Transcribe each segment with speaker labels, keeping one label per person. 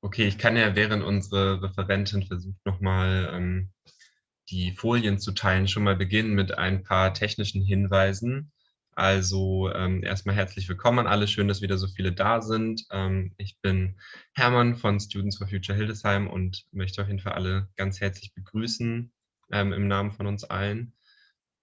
Speaker 1: Okay, ich kann ja, während unsere Referentin versucht, nochmal die Folien zu teilen, schon mal beginnen mit ein paar technischen Hinweisen. Also erstmal herzlich willkommen an alle, schön, dass wieder so viele da sind. Ich bin Hermann von Students for Future Hildesheim und möchte auf jeden Fall alle ganz herzlich begrüßen im Namen von uns allen.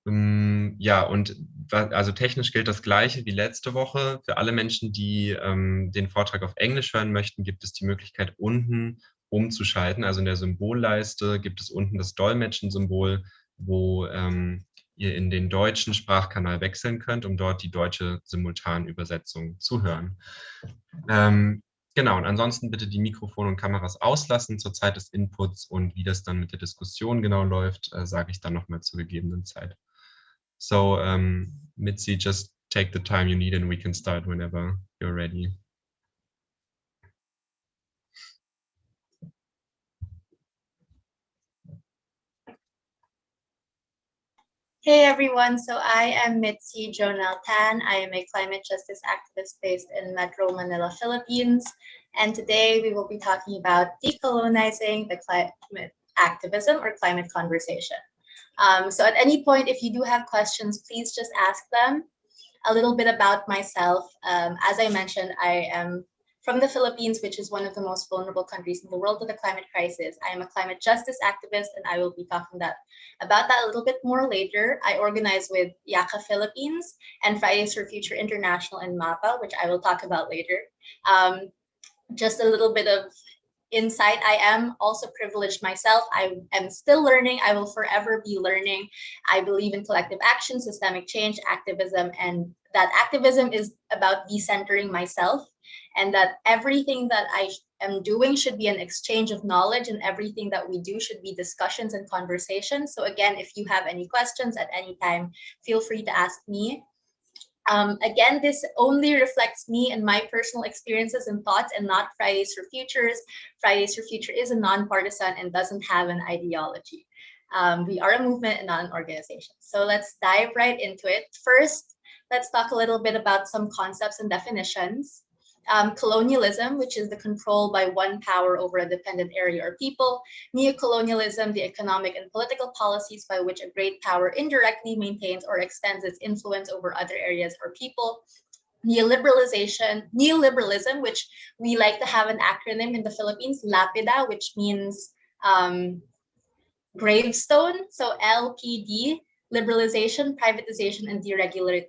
Speaker 1: Ja, und also technisch gilt das Gleiche wie letzte Woche. Für alle Menschen, die den Vortrag auf Englisch hören möchten, gibt es die Möglichkeit, unten umzuschalten. Also in der Symbolleiste gibt es unten das Dolmetschen-Symbol, wo ihr in den deutschen Sprachkanal wechseln könnt, um dort die deutsche Simultanübersetzung zu hören. Genau, und ansonsten bitte die Mikrofone und Kameras auslassen zur Zeit des Inputs, und wie das dann mit der Diskussion genau läuft, sage ich dann nochmal zur gegebenen Zeit. So, Mitzi, just take the time you need and we can start whenever you're ready.
Speaker 2: Hey everyone, so I am Mitzi Jonel Tan. I am a climate justice activist based in Metro Manila, Philippines. And today we will be talking about decolonizing the climate activism or climate conversation. So at any point, if you do have questions, please just ask them. A little bit about myself. As I mentioned, I am from the Philippines, which is one of the most vulnerable countries in the world to the climate crisis. I am a climate justice activist, and I will be talking about that a little bit more later. I organize with YACA Philippines and Fridays for Future International and MAPA, which I will talk about later. Just a little bit of insight. I am also privileged myself. I am still learning. I will forever be learning. I believe in collective action, systemic change, activism, and that activism is about decentering myself, and that everything that I am doing should be an exchange of knowledge, and everything that we do should be discussions and conversations. So again, if you have any questions at any time, feel free to ask me. Again, this only reflects me and my personal experiences and thoughts, and not Fridays for Futures. Fridays for Future is a nonpartisan and doesn't have an ideology. We are a movement and not an organization. So let's dive right into it. First, let's talk a little bit about some concepts and definitions. Colonialism, which is the control by one power over a dependent area or people. Neocolonialism, the economic and political policies by which a great power indirectly maintains or extends its influence over other areas or people. Neoliberalism, which we like to have an acronym in the Philippines, LAPIDA, which means gravestone. So LPD, liberalization, privatization, and deregulation.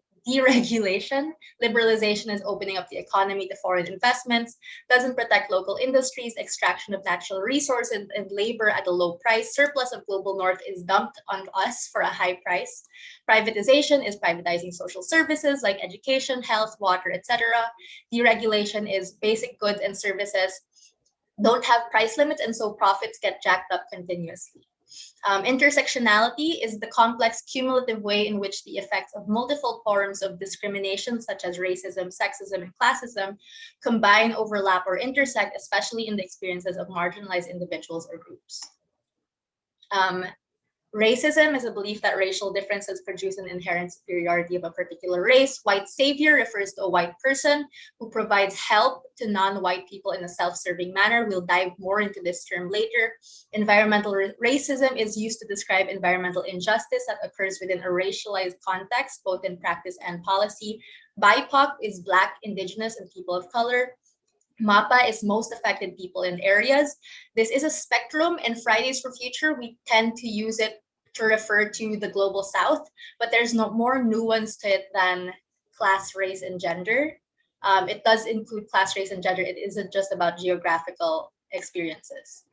Speaker 2: Liberalization is opening up the economy to foreign investments, doesn't protect local industries, extraction of natural resources and labor at a low price, surplus of global north is dumped on us for a high price. Privatization is privatizing social services like education, health, water, etc. Deregulation is basic goods and services don't have price limits, and so profits get jacked up continuously. Intersectionality is the complex cumulative way in which the effects of multiple forms of discrimination, such as racism, sexism, and classism, combine, overlap, or intersect, especially in the experiences of marginalized individuals or groups. Racism is a belief that racial differences produce an inherent superiority of a particular race. White savior refers to a white person who provides help to non-white people in a self-serving manner. We'll dive more into this term later. Environmental racism is used to describe environmental injustice that occurs within a racialized context, both in practice and policy. BIPOC is Black, Indigenous, and people of color. MAPA is most affected people in areas. This is a spectrum. In Fridays for Future, we tend to use it to refer to the global South, but there's no more nuance to it than class, race, and gender. It does include class, race, and gender. It isn't just about geographical experiences.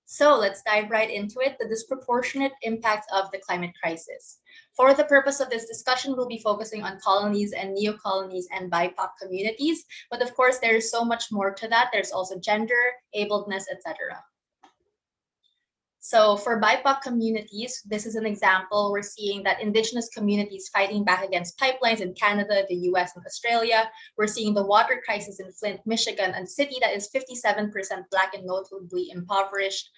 Speaker 2: So let's dive right into it, the disproportionate impact of the climate crisis. For the purpose of this discussion, we'll be focusing on colonies and neo-colonies and BIPOC communities. But of course, there is so much more to that. There's also gender, abledness, etc. So for BIPOC communities, this is an example. We're seeing that Indigenous communities fighting back against pipelines in Canada, the US, and Australia. We're seeing the water crisis in Flint, Michigan, a city that is 57% Black and notably impoverished.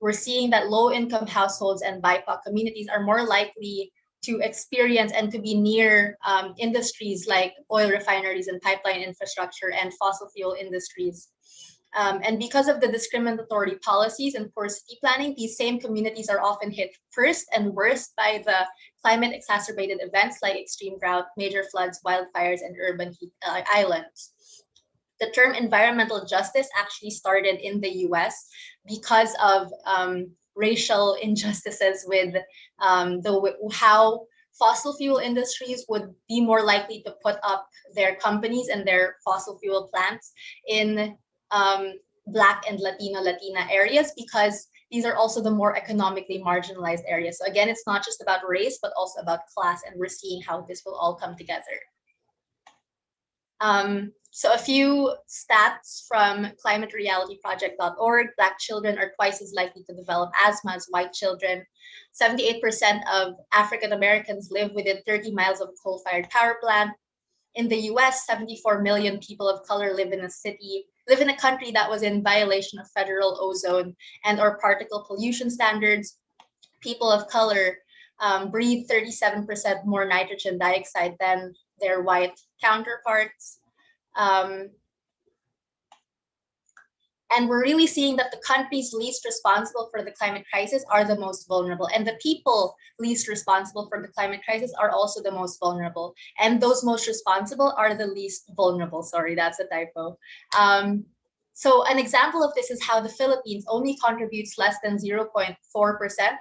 Speaker 2: We're seeing that low-income households and BIPOC communities are more likely to experience and to be near industries like oil refineries and pipeline infrastructure and fossil fuel industries. And because of the discriminatory policies and poor city planning, these same communities are often hit first and worst by the climate-exacerbated events like extreme drought, major floods, wildfires, and urban heat islands. The term environmental justice actually started in the US because of racial injustices with how fossil fuel industries would be more likely to put up their companies and their fossil fuel plants in Black and Latina areas, because these are also the more economically marginalized areas. So again, it's not just about race, but also about class, and we're seeing how this will all come together. So a few stats from climaterealityproject.org. Black children are twice as likely to develop asthma as white children. 78% of African Americans live within 30 miles of a coal-fired power plant. In the US, 74 million people of color live in a country that was in violation of federal ozone and or particle pollution standards. People of color breathe 37% more nitrogen dioxide than their white counterparts. And we're really seeing that the countries least responsible for the climate crisis are the most vulnerable, and the people least responsible for the climate crisis are also the most vulnerable. And those most responsible are the least vulnerable. Sorry, that's a typo. So an example of this is how the Philippines only contributes less than 0.4%.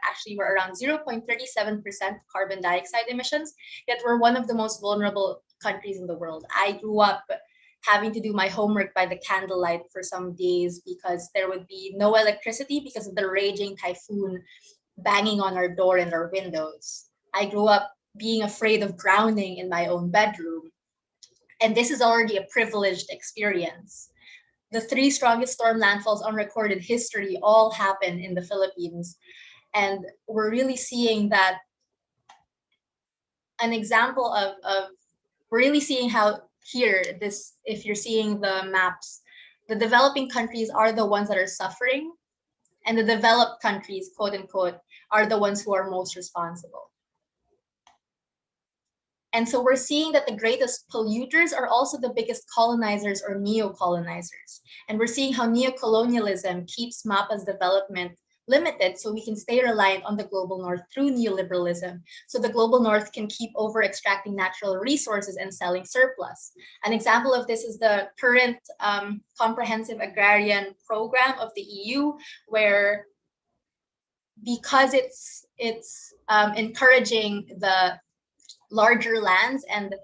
Speaker 2: Actually, we're around 0.37% carbon dioxide emissions, yet we're one of the most vulnerable countries in the world. I grew up having to do my homework by the candlelight for some days because there would be no electricity because of the raging typhoon banging on our door and our windows. I grew up being afraid of drowning in my own bedroom. And this is already a privileged experience. The 3 strongest storm landfalls on recorded history all happen in the Philippines. And we're really seeing that an example of we're really seeing how here, if you're seeing the maps, the developing countries are the ones that are suffering, and the developed countries, quote unquote, are the ones who are most responsible. And so we're seeing that the greatest polluters are also the biggest colonizers or neo-colonizers. And we're seeing how neocolonialism keeps MAPA's development limited so we can stay reliant on the global north through neoliberalism. So the global north can keep over extracting natural resources and selling surplus. An example of this is the current comprehensive agrarian program of the EU, where because it's encouraging the larger lands and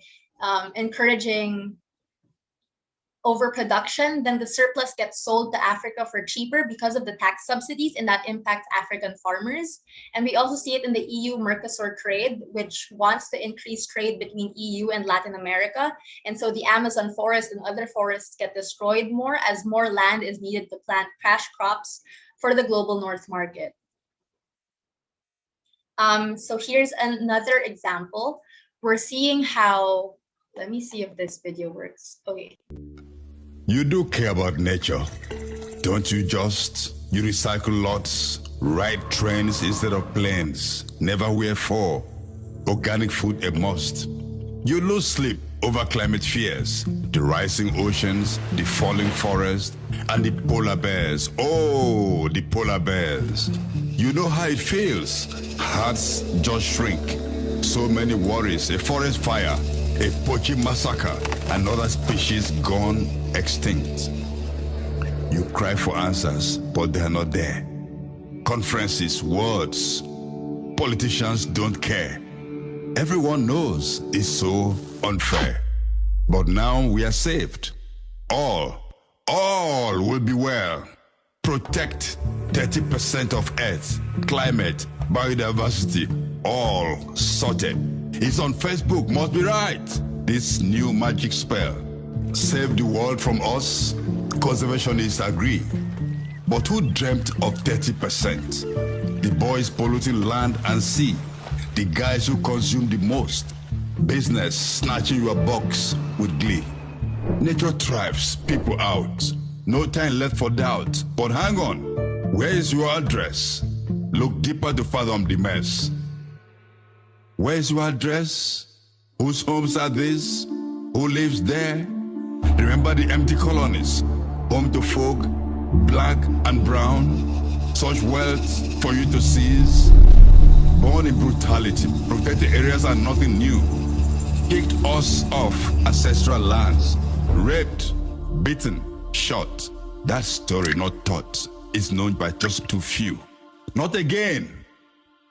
Speaker 2: encouraging overproduction, then the surplus gets sold to Africa for cheaper because of the tax subsidies, and that impacts African farmers. And we also see it in the EU-Mercosur trade, which wants to increase trade between EU and Latin America. And so the Amazon forest and other forests get destroyed more as more land is needed to plant cash crops for the global north market. So here's another example. We're seeing how, let me see if this video works. Okay.
Speaker 3: You do care about nature, don't you? You recycle lots, ride trains instead of planes, never wear fur, organic food a must. You lose sleep over climate fears, the rising oceans, the falling forest, and the polar bears. Oh, the polar bears. You know how it feels. Hearts just shrink. So many worries, a forest fire, a poaching massacre, another species gone extinct. You cry for answers, but they are not there. Conferences, words, politicians don't care. Everyone knows it's so unfair. But now we are saved. All will be well. Protect 30% of Earth, climate, biodiversity, all sorted. It's on Facebook, must be right. This new magic spell. Save the world from us, conservationists agree. But who dreamt of 30%? The boys polluting land and sea, the guys who consume the most, business snatching your box with glee. Nature thrives, people out. No time left for doubt, but hang on, where is your address? Look deeper to fathom the mess. Where is your address? Whose homes are these? Who lives there? Remember the empty colonies, home to folk, black and brown, such wealth for you to seize. Born in brutality, protected areas are nothing new. Kicked us off ancestral lands, raped, beaten, shot. That story not taught is known by just too few. Not again.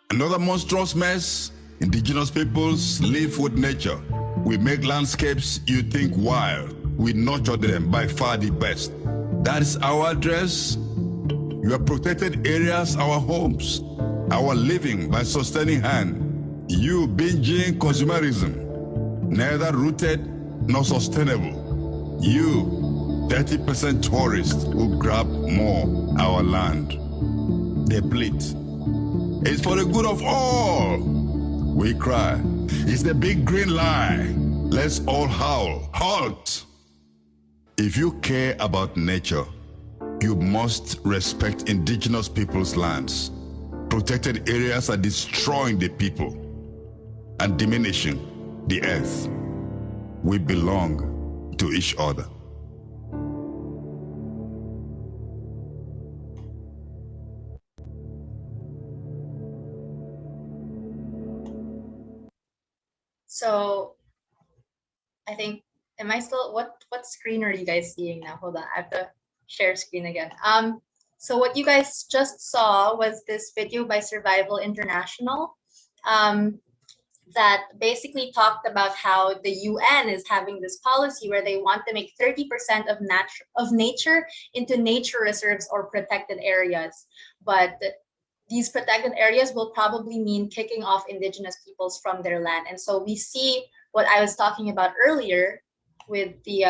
Speaker 3: Another monstrous mess. Indigenous peoples live with nature. We make landscapes you think wild. We nurture them by far the best. That is our address. Your protected areas, our homes, our living by sustaining hand. You binging consumerism, neither rooted nor sustainable. You, 30% tourists who grab more our land. They bleat. It's for the good of all. We cry. It's the big green lie. Let's all howl. Halt! If you care about nature, you must respect indigenous people's lands. Protected areas are destroying the people and diminishing the earth. We belong to each other.
Speaker 2: So I think, am I still, what screen are you guys seeing now? Hold on, I have to share screen again. So what you guys just saw was this video by Survival International that basically talked about how the UN is having this policy where they want to make 30% of nature into nature reserves or protected areas. But these protected areas will probably mean kicking off indigenous peoples from their land. And so we see what I was talking about earlier with the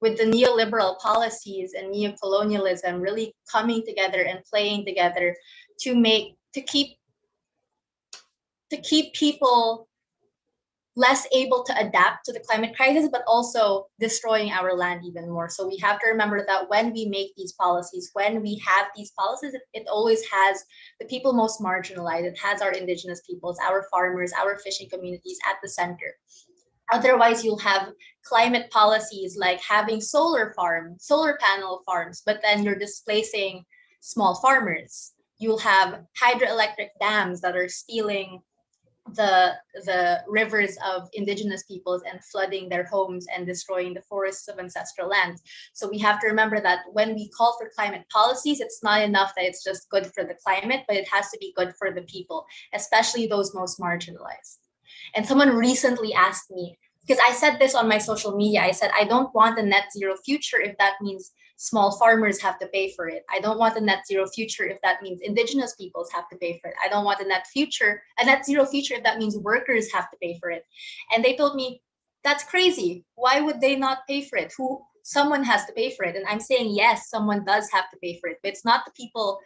Speaker 2: neoliberal policies and neocolonialism really coming together and playing together to keep people less able to adapt to the climate crisis, but also destroying our land even more. So we have to remember that when we make these policies, when we have these policies, it always has the people most marginalized. It has our indigenous peoples, our farmers, our fishing communities at the center. Otherwise, you'll have climate policies like having solar panel farms, but then you're displacing small farmers. You'll have hydroelectric dams that are stealing the rivers of indigenous peoples and flooding their homes and destroying the forests of ancestral lands. So we have to remember that when we call for climate policies, it's not enough that it's just good for the climate, but it has to be good for the people, especially those most marginalized. And someone recently asked me, because I said this on my social media, I said, I don't want a net zero future if that means small farmers have to pay for it. I don't want a net zero future if that means indigenous peoples have to pay for it. I don't want a net zero future if that means workers have to pay for it. And they told me, that's crazy. Why would they not pay for it? Someone has to pay for it. And I'm saying, yes, someone does have to pay for it, but it's not the people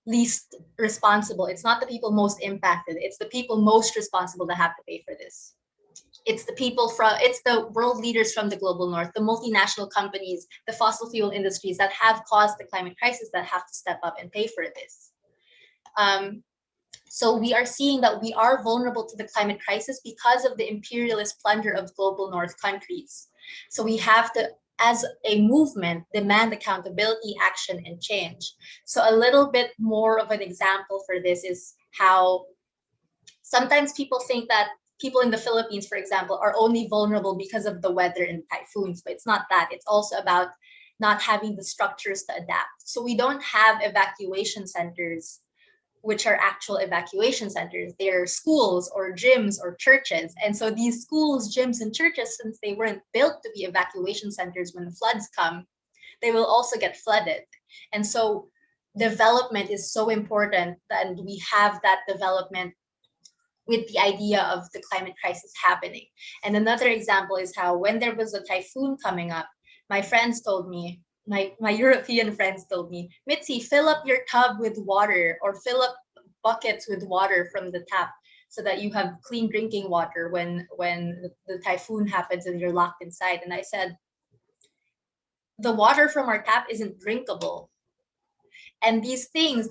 Speaker 2: least responsible. It's not the people most impacted. It's the people most responsible that have to pay for this. It's the world leaders from the global north, the multinational companies, the fossil fuel industries that have caused the climate crisis that have to step up and pay for this. So we are seeing that we are vulnerable to the climate crisis because of the imperialist plunder of global north countries. So we have to, as a movement, demand accountability, action, and change. So a little bit more of an example for this is how sometimes people think that people in the Philippines, for example, are only vulnerable because of the weather and typhoons, but it's not that. It's also about not having the structures to adapt. So we don't have evacuation centers, which are actual evacuation centers. They're schools or gyms or churches. And so these schools, gyms, and churches, since they weren't built to be evacuation centers when the floods come, they will also get flooded. And so development is so important, and we have that development with the idea of the climate crisis happening. And another example is how when there was a typhoon coming up, my friends told me, my European friends told me, Mitzi, fill up your tub with water or fill up buckets with water from the tap so that you have clean drinking water when the typhoon happens and you're locked inside. And I said, the water from our tap isn't drinkable. And these things,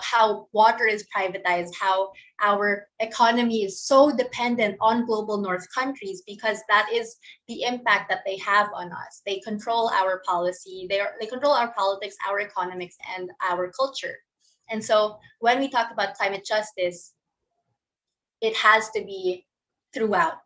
Speaker 2: how water is privatized, how our economy is so dependent on global north countries, because that is the impact that they have on us. They control our policy, they control our politics, our economics, and our culture. And so when we talk about climate justice, it has to be throughout.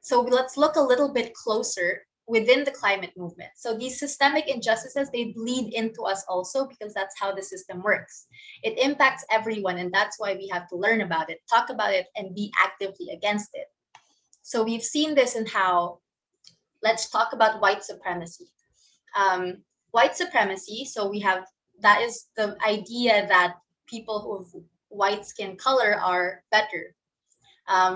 Speaker 2: So let's look a little bit closer within the climate movement. So these systemic injustices, they bleed into us also, because that's how the system works. It impacts everyone, and that's why we have to learn about it, talk about it, and be actively against it. So we've seen this in how, let's talk about white supremacy. White supremacy, so we have, that is the idea that people who have white skin color are better.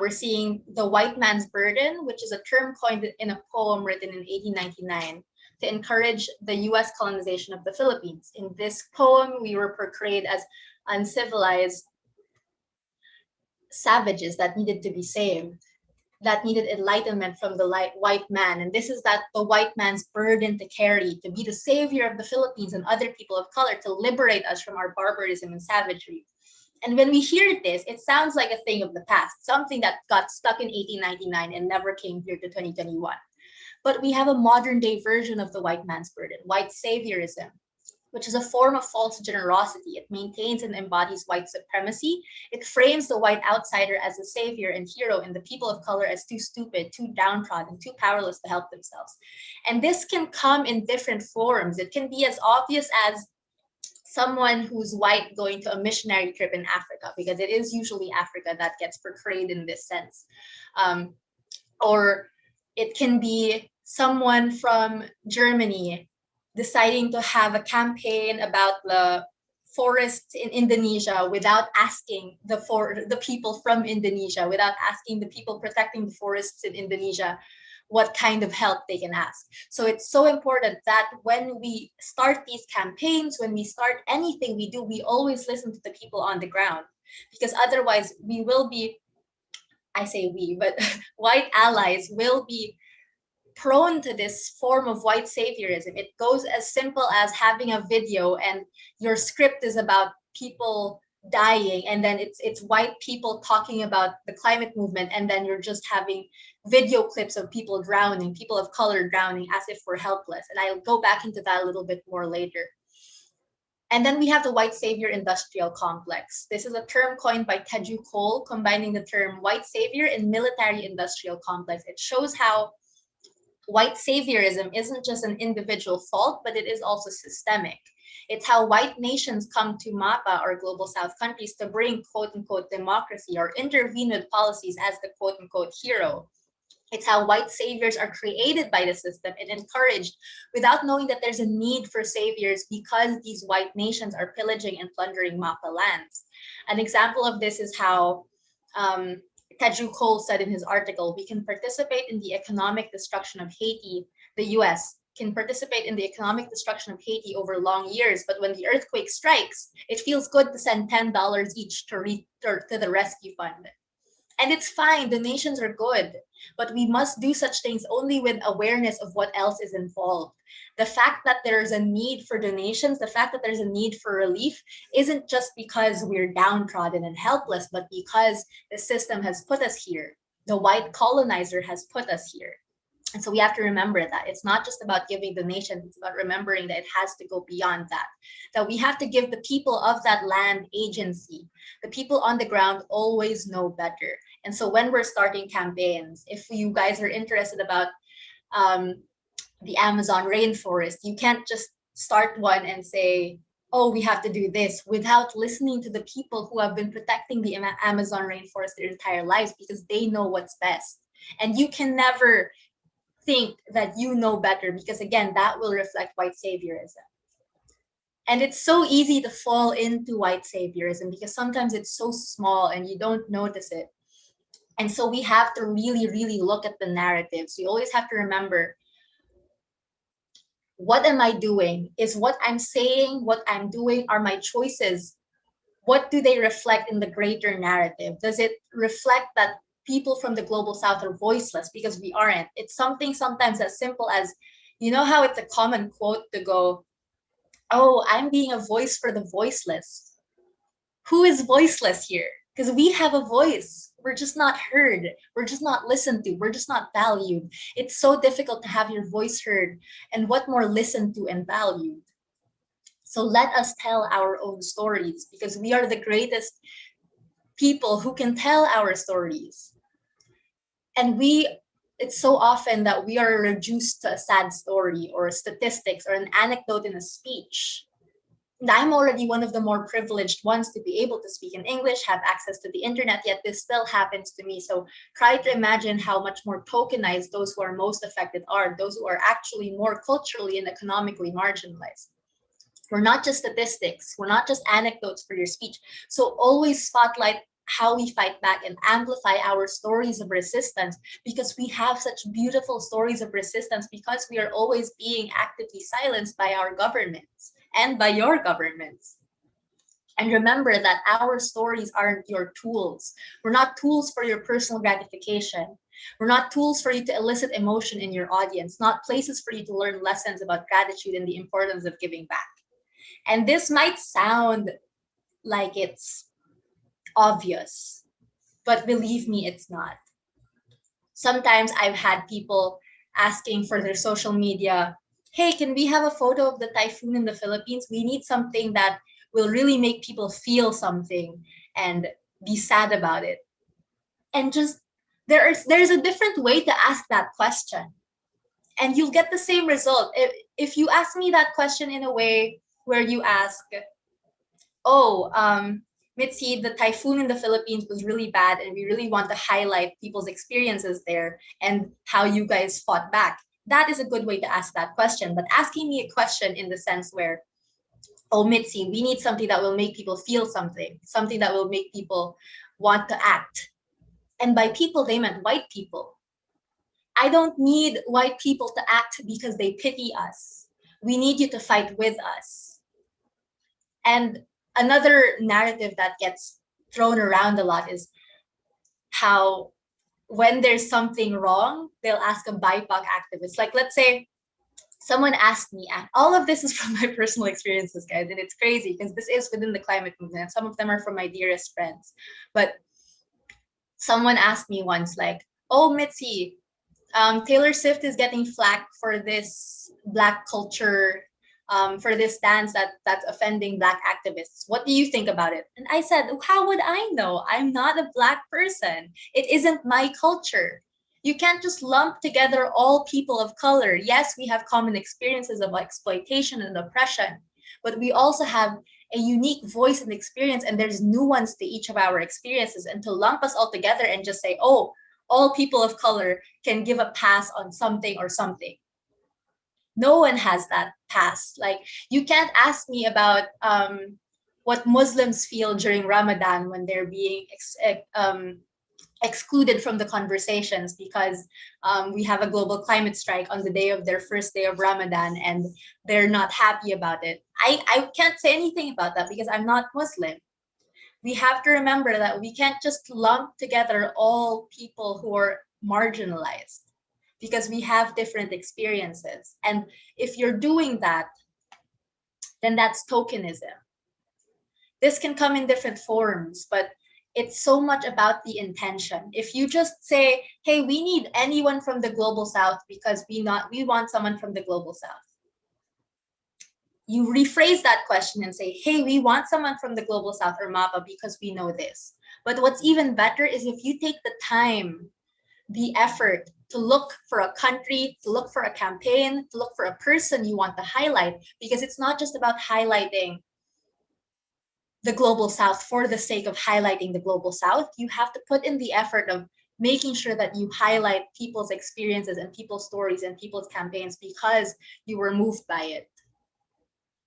Speaker 2: We're seeing the white man's burden, which is a term coined in a poem written in 1899 to encourage the US colonization of the Philippines. In this poem, we were portrayed as uncivilized savages that needed to be saved, that needed enlightenment from the white man. And this is that the white man's burden to carry, to be the savior of the Philippines and other people of color, to liberate us from our barbarism and savagery. And when we hear this, it sounds like a thing of the past, something that got stuck in 1899 and never came here to 2021. But we have a modern day version of the white man's burden, white saviorism, which is a form of false generosity. It maintains and embodies white supremacy. It frames the white outsider as a savior and hero, and the people of color as too stupid, too downtrodden, too powerless to help themselves. And this can come in different forms. It can be as obvious as someone who's white going to a missionary trip in Africa, because it is usually Africa that gets portrayed in this sense. Or it can be someone from Germany deciding to have a campaign about the forests in Indonesia without asking the people from Indonesia, without asking the people protecting the forests in Indonesia what kind of help they can ask. So it's so important that when we start these campaigns, when we start anything we do, we always listen to the people on the ground, because otherwise we will be, I say we, but white allies will be prone to this form of white saviorism. It goes as simple as having a video and your script is about people dying, and then it's white people talking about the climate movement, and then you're just having video clips of people drowning, people of color drowning, as if we're helpless. And I'll go back into that a little bit more later. And then we have the white savior industrial complex. This is a term coined by Teju Cole, combining the term white savior and military industrial complex. It shows how white saviorism isn't just an individual fault, but it is also systemic. It's how white nations come to MAPA, or global south countries, to bring quote unquote democracy or intervene with policies as the quote unquote hero. It's how white saviors are created by the system and encouraged without knowing that there's a need for saviors, because these white nations are pillaging and plundering MAPA lands. An example of this is how Teju Cole said in his article, we can participate in the economic destruction of Haiti. The US can participate in the economic destruction of Haiti over long years, but when the earthquake strikes, it feels good to send $10 each to the rescue fund. And it's fine, donations are good, but we must do such things only with awareness of what else is involved. The fact that there's a need for donations, the fact that there's a need for relief, isn't just because we're downtrodden and helpless, but because the system has put us here. The white colonizer has put us here. And so we have to remember that it's not just about giving donations, it's about remembering that it has to go beyond that. That we have to give the people of that land agency. The people on the ground always know better. And so when we're starting campaigns, if you guys are interested about the Amazon rainforest, you can't just start one and say, oh, we have to do this, without listening to the people who have been protecting the Amazon rainforest their entire lives, because they know what's best. And you can never think that you know better, because again, that will reflect white saviorism. And it's so easy to fall into white saviorism because sometimes it's so small and you don't notice it. And so we have to really, really look at the narratives. We always have to remember, what am I doing? Is what I'm saying, what I'm doing, are my choices, what do they reflect in the greater narrative? Does it reflect that people from the global south are voiceless? Because we aren't. It's something sometimes as simple as, you know how it's a common quote to go, oh, I'm being a voice for the voiceless. Who is voiceless here? because we have a voice. We're just not heard. We're just not listened to. We're just not valued. It's so difficult to have your voice heard, and what more listened to and valued. So let us tell our own stories, because we are the greatest people who can tell our stories. And it's so often that we are reduced to a sad story or statistics or an anecdote in a speech. And I'm already one of the more privileged ones to be able to speak in English, have access to the internet, yet this still happens to me. So try to imagine how much more tokenized those who are most affected are, those who are actually more culturally and economically marginalized. We're not just statistics, we're not just anecdotes for your speech. So always spotlight how we fight back and amplify our stories of resistance, because we have such beautiful stories of resistance, because we are always being actively silenced by our governments and by your governments. And remember that our stories aren't your tools. We're not tools for your personal gratification. We're not tools for you to elicit emotion in your audience, not places for you to learn lessons about gratitude and the importance of giving back. And this might sound like it's obvious, but believe me, it's not. Sometimes I've had people asking for their social media, hey, can we have a photo of the typhoon in the Philippines? We need something that will really make people feel something and be sad about it. And just there's a different way to ask that question, and you'll get the same result. If you ask me that question in a way where you ask, Mitzi, the typhoon in the Philippines was really bad, and we really want to highlight people's experiences there and how you guys fought back. That is a good way to ask that question. But asking me a question in the sense where, oh, Mitzi, we need something that will make people feel something that will make people want to act. And by people, they meant white people. I don't need white people to act because they pity us. We need you to fight with us. And another narrative that gets thrown around a lot is how when there's something wrong, they'll ask a BIPOC activist. Like, let's say someone asked me, and all of this is from my personal experiences, guys, and it's crazy because this is within the climate movement, and some of them are from my dearest friends. But someone asked me once, like, oh, Mitzi, Taylor Swift is getting flack for this Black culture, for this dance that's offending Black activists. What do you think about it? And I said, how would I know? I'm not a Black person. It isn't my culture. You can't just lump together all people of color. Yes, we have common experiences of exploitation and oppression, but we also have a unique voice and experience, and there's nuance to each of our experiences. And to lump us all together and just say, oh, all people of color can give a pass on something or something. No one has that pass. Like, you can't ask me about what Muslims feel during Ramadan when they're being excluded from the conversations because we have a global climate strike on the day of their first day of Ramadan and they're not happy about it. I can't say anything about that because I'm not Muslim. We have to remember that we can't just lump together all people who are marginalized because we have different experiences. And if you're doing that, then that's tokenism. This can come in different forms, but it's so much about the intention. If you just say, hey, we need anyone from the global south because we want someone from the global south. You rephrase that question and say, hey, we want someone from the global south or MAPA because we know this. But what's even better is if you take the time, the effort to look for a country, to look for a campaign, to look for a person you want to highlight, because it's not just about highlighting the global south for the sake of highlighting the global south. You have to put in the effort of making sure that you highlight people's experiences and people's stories and people's campaigns because you were moved by it.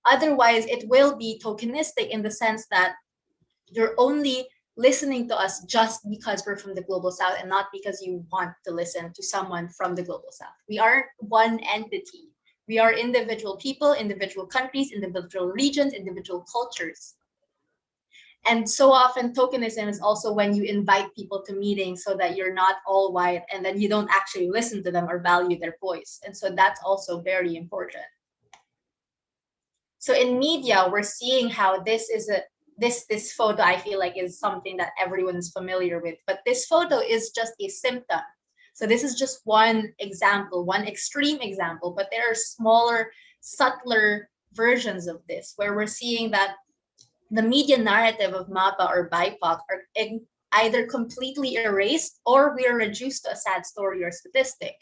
Speaker 2: Otherwise, it will be tokenistic in the sense that you're only listening to us just because we're from the global south and not because you want to listen to someone from the global south. We aren't one entity. We are individual people, individual countries, individual regions, individual cultures. And so often tokenism is also when you invite people to meetings so that you're not all white and then you don't actually listen to them or value their voice. And so that's also very important. So in media, we're seeing how this is this photo, I feel like, is something that everyone is familiar with, but this photo is just a symptom. So this is just one example, one extreme example, but there are smaller, subtler versions of this, where we're seeing that the media narrative of MAPA or BIPOC are either completely erased or we are reduced to a sad story or statistic.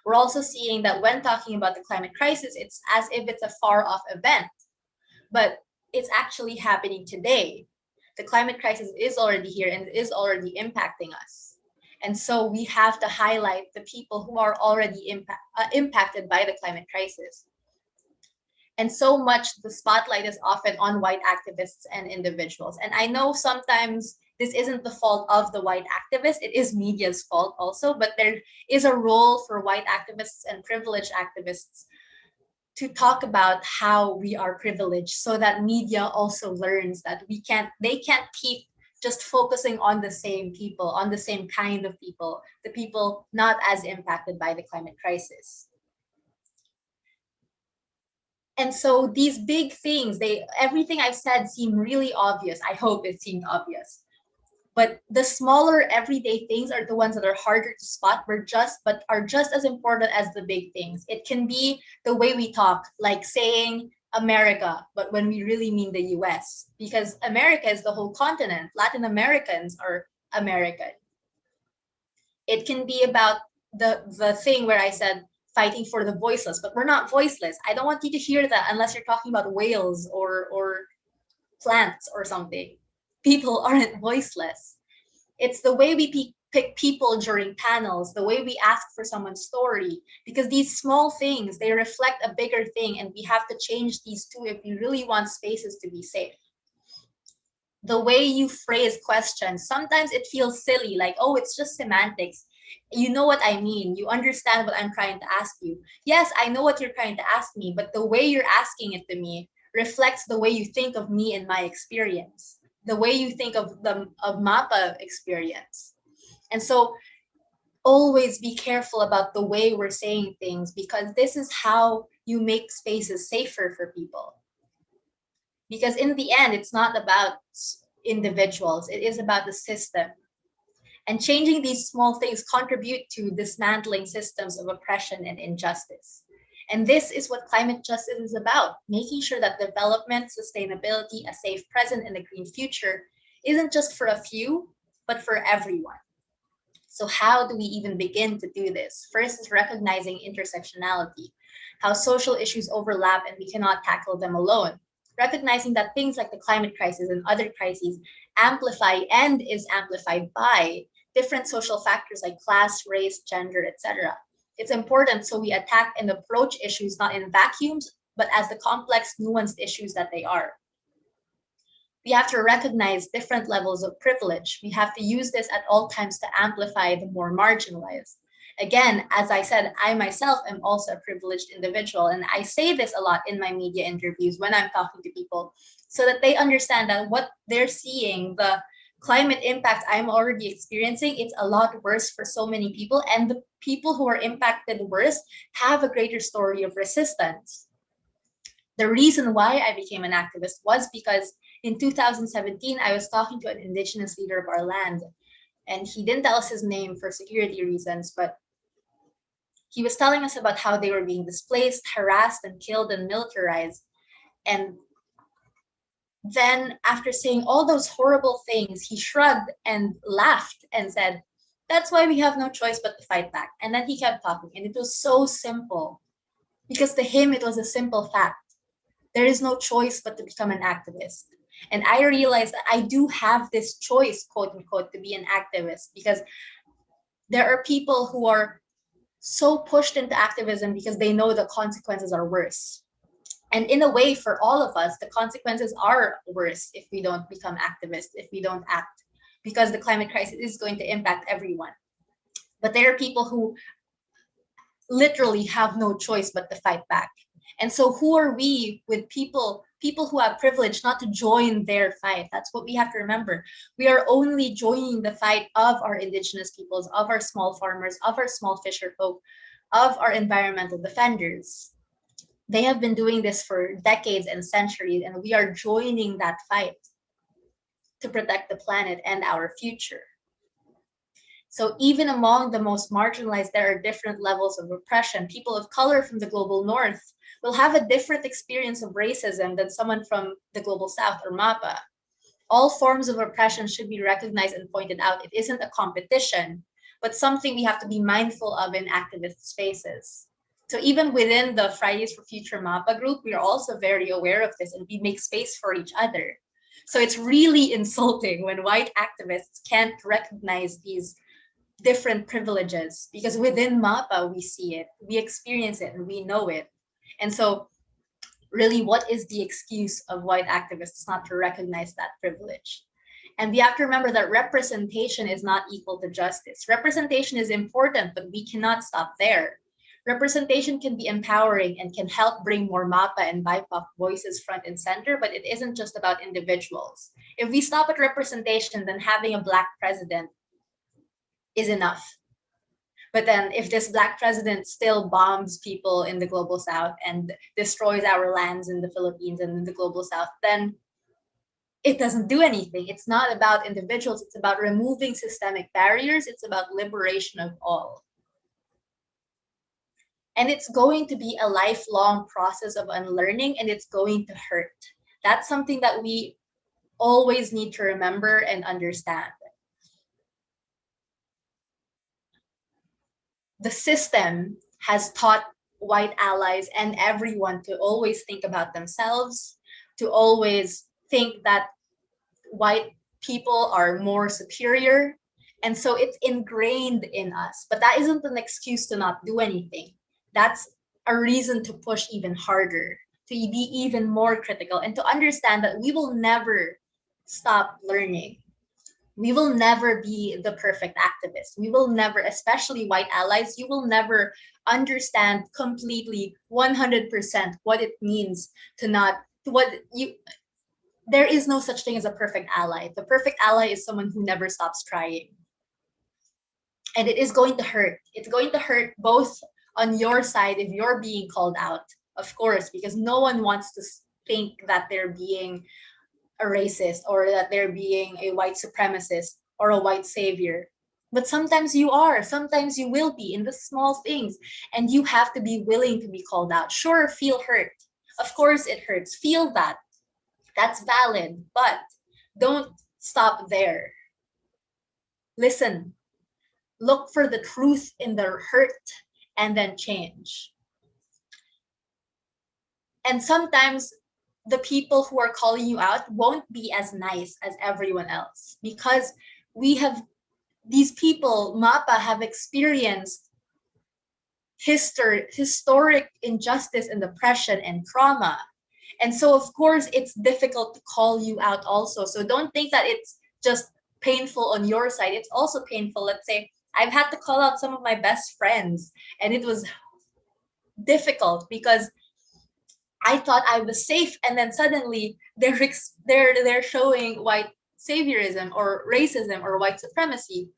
Speaker 2: We're also seeing that when talking about the climate crisis, it's as if it's a far-off event, but it's actually happening today. The climate crisis is already here and is already impacting us. And so we have to highlight the people who are already impacted by the climate crisis. And so much the spotlight is often on white activists and individuals. And I know sometimes this isn't the fault of the white activists, it is media's fault also, but there is a role for white activists and privileged activists to talk about how we are privileged, so that media also learns that they can't keep just focusing on the same people, on the same kind of people, the people not as impacted by the climate crisis. And so these big things, everything I've said seemed really obvious. I hope it seemed obvious. But the smaller everyday things are the ones that are harder to spot, but are just as important as the big things. It can be the way we talk, like saying America, but when we really mean the US, because America is the whole continent. Latin Americans are American. It can be about the thing where I said fighting for the voiceless, but we're not voiceless. I don't want you to hear that unless you're talking about whales or plants or something. People aren't voiceless. It's the way we pick people during panels, the way we ask for someone's story, because these small things, they reflect a bigger thing, and we have to change these too if we really want spaces to be safe. The way you phrase questions, sometimes it feels silly, like, oh, it's just semantics. You know what I mean. You understand what I'm trying to ask you. Yes, I know what you're trying to ask me, but the way you're asking it to me reflects the way you think of me and my experience, the way you think of MAPA experience. And so always be careful about the way we're saying things, because this is how you make spaces safer for people. Because in the end, it's not about individuals, it is about the system. And changing these small things contribute to dismantling systems of oppression and injustice. And this is what climate justice is about, making sure that development, sustainability, a safe present, and a green future isn't just for a few, but for everyone. So how do we even begin to do this? First is recognizing intersectionality, how social issues overlap and we cannot tackle them alone. Recognizing that things like the climate crisis and other crises amplify and is amplified by different social factors like class, race, gender, etc. It's important so we attack and approach issues not in vacuums, but as the complex, nuanced issues that they are. We have to recognize different levels of privilege. We have to use this at all times to amplify the more marginalized. Again, as I said, I myself am also a privileged individual, and I say this a lot in my media interviews when I'm talking to people, so that they understand that what they're seeing, the climate impact I'm already experiencing, it's a lot worse for so many people, and the people who are impacted worse have a greater story of resistance. The reason why I became an activist was because in 2017, I was talking to an indigenous leader of our land, and he didn't tell us his name for security reasons, but he was telling us about how they were being displaced, harassed, and killed and militarized. And then after saying all those horrible things, he shrugged and laughed and said, that's why we have no choice but to fight back. And then he kept talking, and it was so simple, because to him, it was a simple fact. There is no choice but to become an activist. And I realized that I do have this choice, quote unquote, to be an activist, because there are people who are so pushed into activism because they know the consequences are worse. And in a way, for all of us, the consequences are worse if we don't become activists, if we don't act, because the climate crisis is going to impact everyone. But there are people who literally have no choice but to fight back. And so who are we with people who have privilege not to join their fight? That's what we have to remember. We are only joining the fight of our indigenous peoples, of our small farmers, of our small fisher folk, of our environmental defenders. They have been doing this for decades and centuries, and we are joining that fight. to protect the planet and our future. So even among the most marginalized, there are different levels of oppression. People of color from the global north will have a different experience of racism than someone from the global south or MAPA. All forms of oppression should be recognized and pointed out. It isn't a competition, but something we have to be mindful of in activist spaces. So even within the Fridays for Future MAPA group, we are also very aware of this, and we make space for each other. So it's really insulting when white activists can't recognize these different privileges, because within MAPA, we see it, we experience it, and we know it. And so really, what is the excuse of white activists not to recognize that privilege? And we have to remember that representation is not equal to justice. Representation is important, but we cannot stop there. Representation can be empowering and can help bring more MAPA and BIPOC voices front and center, but it isn't just about individuals. If we stop at representation, then having a Black president is enough. But then if this Black president still bombs people in the global south and destroys our lands in the Philippines and in the global south, then it doesn't do anything. It's not about individuals. It's about removing systemic barriers. It's about liberation of all. And it's going to be a lifelong process of unlearning, and it's going to hurt. That's something that we always need to remember and understand. The system has taught white allies and everyone to always think about themselves, to always think that white people are more superior. And so it's ingrained in us, but that isn't an excuse to not do anything. That's a reason to push even harder, to be even more critical, and to understand that we will never stop learning. We will never be the perfect activist. We will never, especially white allies, you will never understand completely 100% what it means to not, there is no such thing as a perfect ally. The perfect ally is someone who never stops trying. And it is going to hurt. It's going to hurt both on your side if you're being called out, of course, because no one wants to think that they're being a racist or that they're being a white supremacist or a white savior. But sometimes you are, sometimes you will be in the small things, and you have to be willing to be called out. Sure, feel hurt. Of course it hurts. Feel that. That's valid, but don't stop there. Listen, look for the truth in the hurt and then change. And sometimes the people who are calling you out won't be as nice as everyone else, because these people, MAPA, have experienced historic injustice and oppression and trauma. And so of course it's difficult to call you out also. So don't think that it's just painful on your side. It's also painful. Let's say I've had to call out some of my best friends, and it was difficult because I thought I was safe, and then suddenly they're showing white saviorism or racism or white supremacy,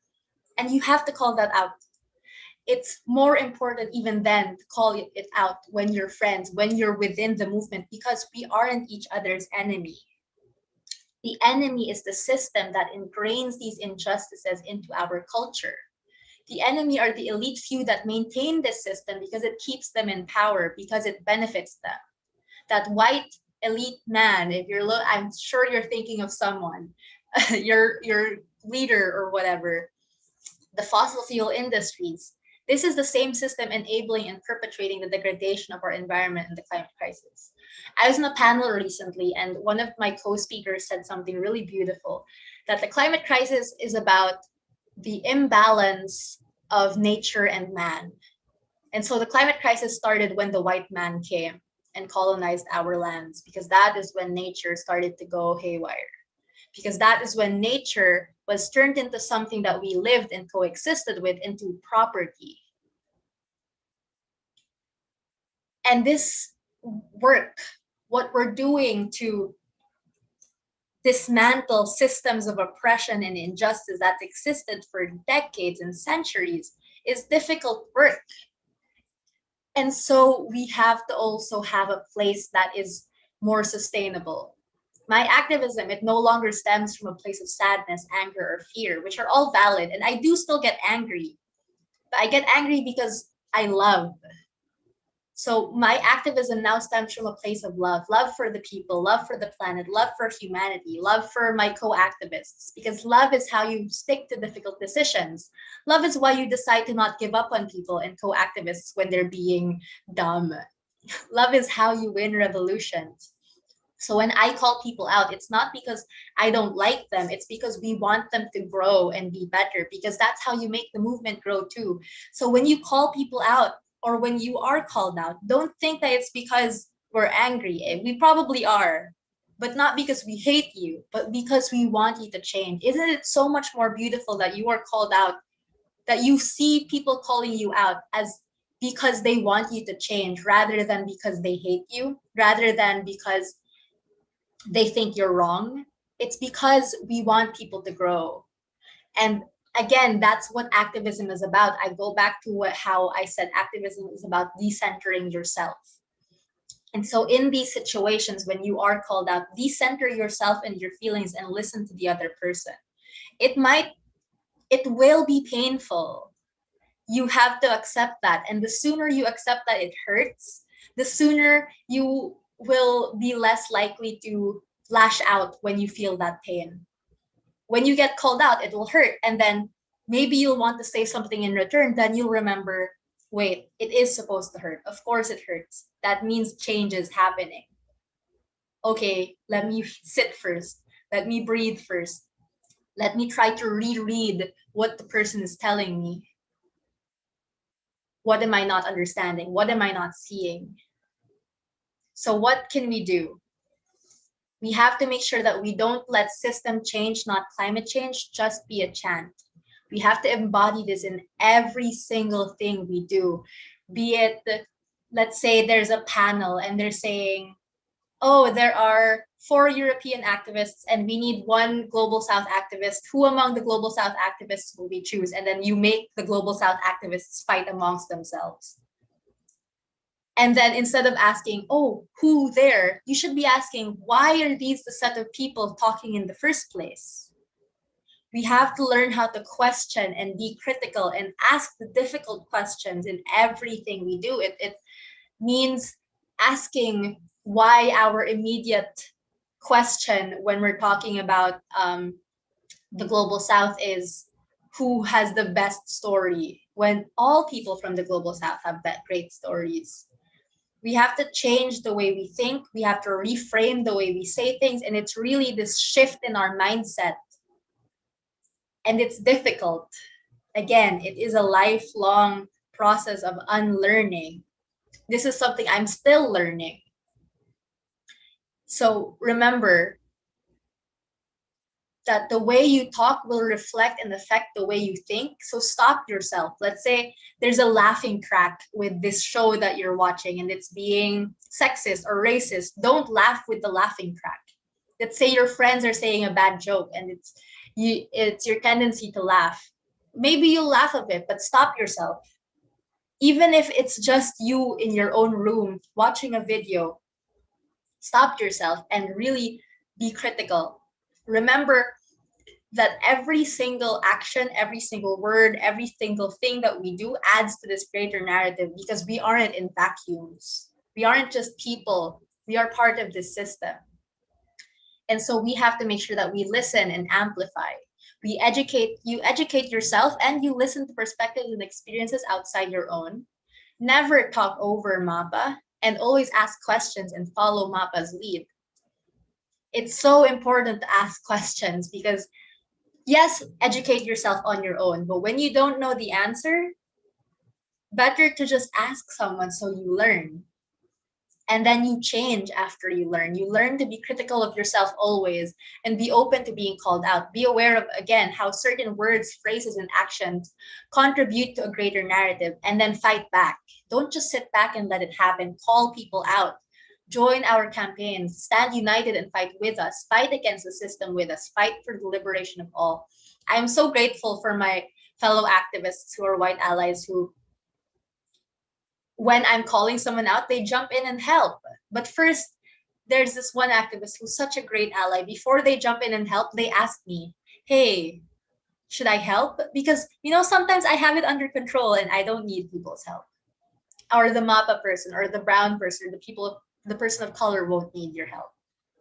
Speaker 2: and you have to call that out. It's more important even then to call it out when you're friends, when you're within the movement, because we aren't each other's enemy. The enemy is the system that ingrains these injustices into our culture. The enemy are the elite few that maintain this system because it keeps them in power, because it benefits them. That white elite man, if you're I'm sure you're thinking of someone, your leader or whatever, the fossil fuel industries. This is the same system enabling and perpetuating the degradation of our environment and the climate crisis. I was in a panel recently, and one of my co-speakers said something really beautiful, that the climate crisis is about the imbalance of nature and man. And so the climate crisis started when the white man came and colonized our lands, because that is when nature started to go haywire. Because that is when nature was turned into something that we lived and coexisted with, into property. And this work, what we're doing to dismantle systems of oppression and injustice that existed for decades and centuries, is difficult work. And so we have to also have a place that is more sustainable. My activism, it no longer stems from a place of sadness, anger, or fear, which are all valid. And I do still get angry, but I get angry because I love. So my activism now stems from a place of love, love for the people, love for the planet, love for humanity, love for my co-activists, because love is how you stick to difficult decisions. Love is why you decide to not give up on people and co-activists when they're being dumb. Love is how you win revolutions. So when I call people out, it's not because I don't like them. It's because we want them to grow and be better, because that's how you make the movement grow too. So when you call people out, or when you are called out, don't think that it's because we're angry. We probably are, but not because we hate you, but because we want you to change. Isn't it so much more beautiful that you are called out, that you see people calling you out as because they want you to change, rather than because they hate you, rather than because they think you're wrong? It's because we want people to grow. And again, that's what activism is about. I go back to how I said activism is about decentering yourself. And so in these situations, when you are called out, decenter yourself and your feelings and listen to the other person. It will be painful. You have to accept that. And the sooner you accept that it hurts, the sooner you will be less likely to lash out when you feel that pain. When you get called out, it will hurt. And then maybe you'll want to say something in return. Then you'll remember, wait, it is supposed to hurt. Of course it hurts. That means change is happening. Okay, let me sit first. Let me breathe first. Let me try to reread what the person is telling me. What am I not understanding? What am I not seeing? So what can we do? We have to make sure that we don't let system change, not climate change, just be a chant. We have to embody this in every single thing we do. Be it, let's say there's a panel and they're saying, oh, there are 4 European activists and we need 1 Global South activist. Who among the Global South activists will we choose? And then you make the Global South activists fight amongst themselves. And then instead of asking, oh, who there? You should be asking, why are these the set of people talking in the first place? We have to learn how to question and be critical and ask the difficult questions in everything we do. It means asking why our immediate question when we're talking about the Global South is, who has the best story, when all people from the Global South have great stories. We have to change the way we think. We have to reframe the way we say things. And it's really this shift in our mindset. And it's difficult. Again, it is a lifelong process of unlearning. This is something I'm still learning. So remember that the way you talk will reflect and affect the way you think. So stop yourself. Let's say there's a laughing track with this show that you're watching and it's being sexist or racist. Don't laugh with the laughing track. Let's say your friends are saying a bad joke and it's your tendency to laugh. Maybe you'll laugh a bit, but stop yourself. Even if it's just you in your own room watching a video, stop yourself and really be critical. Remember that every single action, every single word, every single thing that we do adds to this greater narrative, because we aren't in vacuums. We aren't just people. We are part of this system. And so we have to make sure that we listen and amplify. You educate yourself and you listen to perspectives and experiences outside your own. Never talk over MAPA, and always ask questions and follow MAPA's lead. It's so important to ask questions because, yes, educate yourself on your own, but when you don't know the answer, better to just ask someone so you learn. And then you change after you learn. You learn to be critical of yourself always and be open to being called out. Be aware of, again, how certain words, phrases, and actions contribute to a greater narrative, and then fight back. Don't just sit back and let it happen. Call people out. Join our campaigns. Stand united and fight with us. Fight against the system with us. Fight for the liberation of all. I am so grateful for my fellow activists who are white allies who, when I'm calling someone out, they jump in and help. But first, there's this one activist who's such a great ally. Before they jump in and help, they ask me, hey, should I help? Because, sometimes I have it under control and I don't need people's help. Or the MAPA person or the brown person, the person of color won't need your help.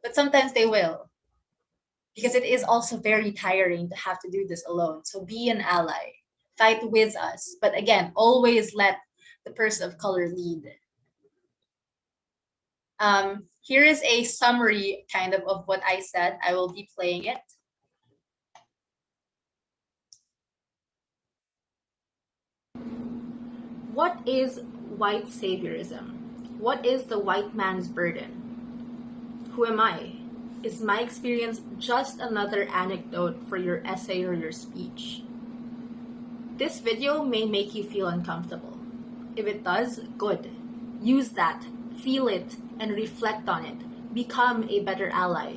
Speaker 2: But sometimes they will. Because it is also very tiring to have to do this alone. So be an ally. Fight with us. But again, always let the person of color lead. Here is a summary kind of what I said. I will be playing it.
Speaker 4: What is white saviorism? What is the white man's burden? Who am I? Is my experience just another anecdote for your essay or your speech? This video may make you feel uncomfortable. If it does, good. Use that, feel it, and reflect on it. Become a better ally.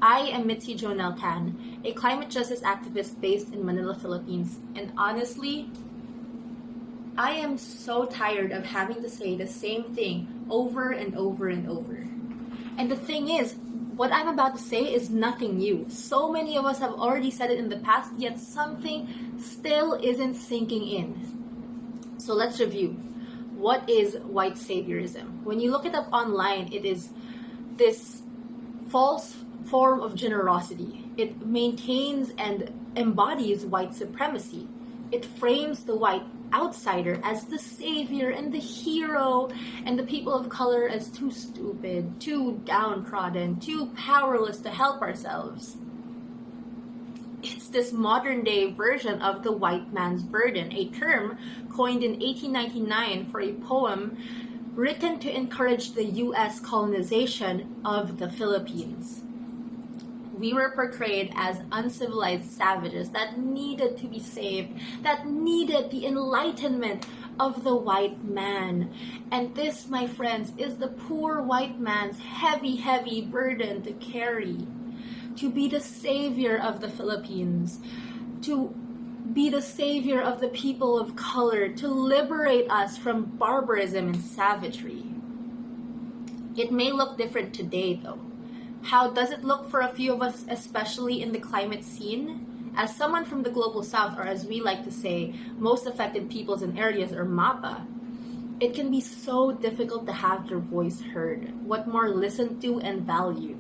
Speaker 4: I am Mitzi Jonelle Tan, a climate justice activist based in Manila, Philippines, and honestly, I am so tired of having to say the same thing over and over and over. And the thing is, what I'm about to say is nothing new. So many of us have already said it in the past, yet something still isn't sinking in. So let's review. What is white saviorism? When you look it up online, it is this false form of generosity. It maintains and embodies white supremacy. It frames the white outsider as the savior and the hero, and the people of color as too stupid, too downtrodden, too powerless to help ourselves. It's this modern day version of the white man's burden, a term coined in 1899 for a poem written to encourage the US colonization of the Philippines. We were portrayed as uncivilized savages that needed to be saved, that needed the enlightenment of the white man. And this, my friends, is the poor white man's heavy, heavy burden to carry. To be the savior of the Philippines, to be the savior of the people of color, to liberate us from barbarism and savagery. It may look different today, though. How does it look for a few of us, especially in the climate scene? As someone from the Global South, or as we like to say, most affected peoples and areas, or MAPA, it can be so difficult to have your voice heard. What more listened to and valued?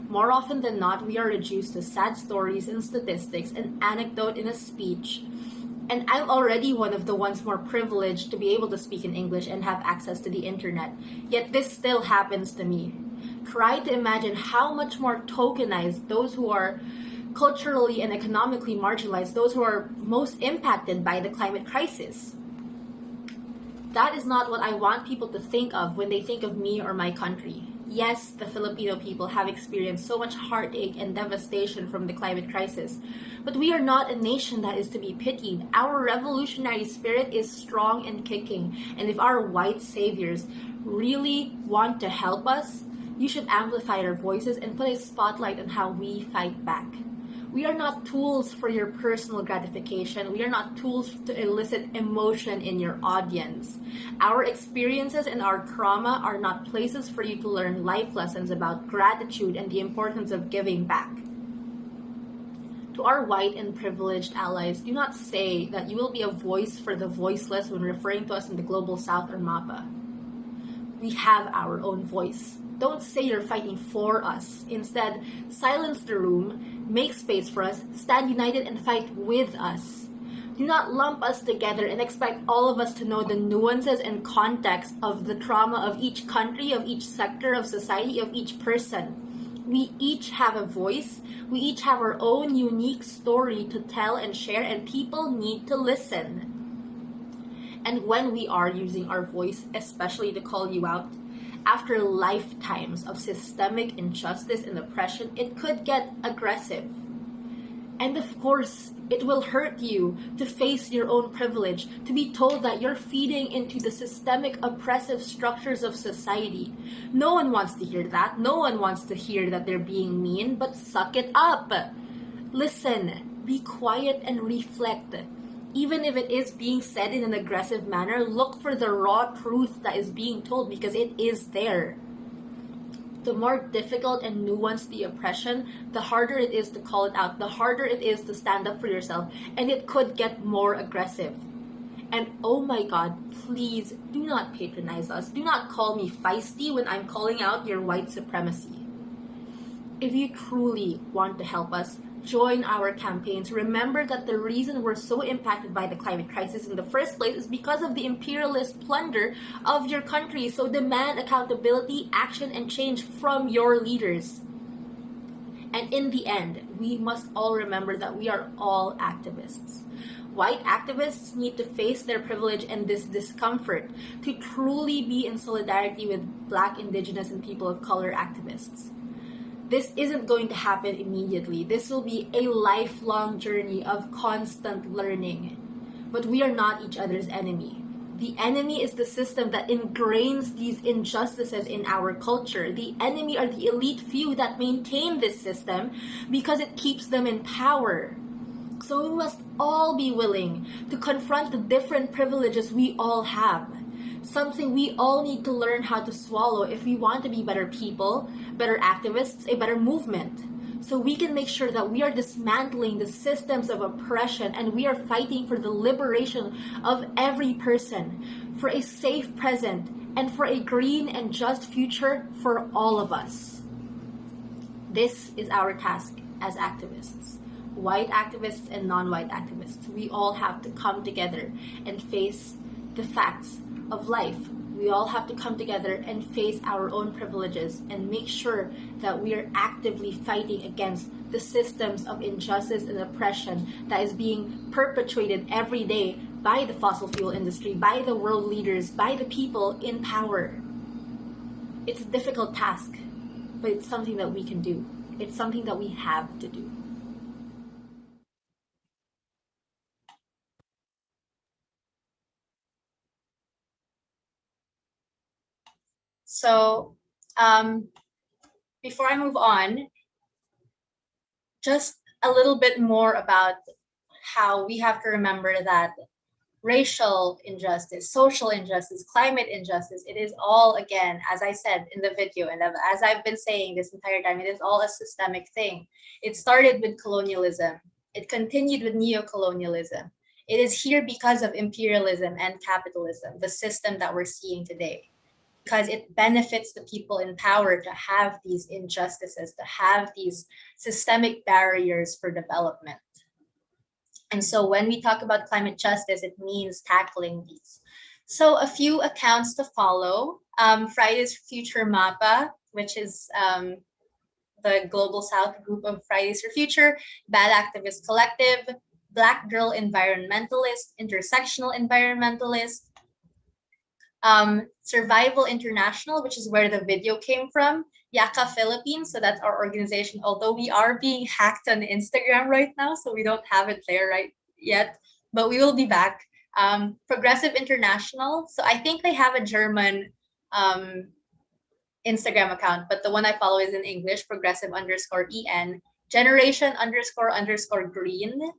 Speaker 4: More often than not, we are reduced to sad stories and statistics, an anecdote in a speech. And I'm already one of the ones more privileged to be able to speak in English and have access to the internet. Yet this still happens to me. Try to imagine how much more tokenized those who are culturally and economically marginalized, those who are most impacted by the climate crisis. That is not what I want people to think of when they think of me or my country. Yes, the Filipino people have experienced so much heartache and devastation from the climate crisis, but we are not a nation that is to be pitied. Our revolutionary spirit is strong and kicking, and if our white saviors really want to help us, you should amplify our voices and put a spotlight on how we fight back. We are not tools for your personal gratification. We are not tools to elicit emotion in your audience. Our experiences and our trauma are not places for you to learn life lessons about gratitude and the importance of giving back. To our white and privileged allies, do not say that you will be a voice for the voiceless when referring to us in the Global South or MAPA. We have our own voice. Don't say you're fighting for us. Instead, silence the room, make space for us, stand united and fight with us. Do not lump us together and expect all of us to know the nuances and context of the trauma of each country, of each sector of society, of each person. We each have a voice. We each have our own unique story to tell and share, and people need to listen. And when we are using our voice, especially to call you out, after lifetimes of systemic injustice and oppression, it could get aggressive. And of course, it will hurt you to face your own privilege, to be told that you're feeding into the systemic oppressive structures of society. No one wants to hear that. No one wants to hear that they're being mean, but suck it up. Listen, be quiet and reflect. Even if it is being said in an aggressive manner, look for the raw truth that is being told because it is there. the more difficult and nuanced the oppression, the harder it is to call it out, the harder it is to stand up for yourself, and it could get more aggressive. And oh my God, please do not patronize us. Do not call me feisty when I'm calling out your white supremacy. If you truly want to help us, join our campaigns. Remember that the reason we're so impacted by the climate crisis in the first place is because of the imperialist plunder of your country. So demand accountability, action, and change from your leaders. And in the end, we must all remember that we are all activists. White activists need to face their privilege and this discomfort to truly be in solidarity with Black, Indigenous, and people of color activists. This isn't going to happen immediately. This will be a lifelong journey of constant learning. But we are not each other's enemy. The enemy is the system that ingrains these injustices in our culture. The enemy are the elite few that maintain this system because it keeps them in power. So we must all be willing to confront the different privileges we all have. Something we all need to learn how to swallow if we want to be better people, better activists, a better movement. So we can make sure that we are dismantling the systems of oppression and we are fighting for the liberation of every person, for a safe present, and for a green and just future for all of us. This is our task as activists. White activists and non-white activists. We all have to come together and face the facts of life. We all have to come together and face our own privileges and make sure that we are actively fighting against the systems of injustice and oppression that is being perpetuated every day by the fossil fuel industry, by the world leaders, by the people in power. It's a difficult task, but it's something that we can do. It's something that we have to do.
Speaker 2: So before I move on, just a little bit more about how we have to remember that racial injustice, social injustice, climate injustice, it is all, again, as I said in the video, and as I've been saying this entire time, it is all a systemic thing. It started with colonialism. It continued with neocolonialism. It is here because of imperialism and capitalism, the system that we're seeing today. Because it benefits the people in power to have these injustices, to have these systemic barriers for development. And so when we talk about climate justice, it means tackling these. So a few accounts to follow. Fridays for Future MAPA, which is the Global South group of Fridays for Future, Bad Activist Collective, Black Girl Environmentalist, Intersectional Environmentalist, Survival International, which is where the video came from, Yaka Philippines, so that's our organization, although we are being hacked on Instagram right now, so we don't have it there right yet, but we will be back. Progressive International, so I think they have a German Instagram account, but the one I follow is in English, progressive_EN, Generation__Green,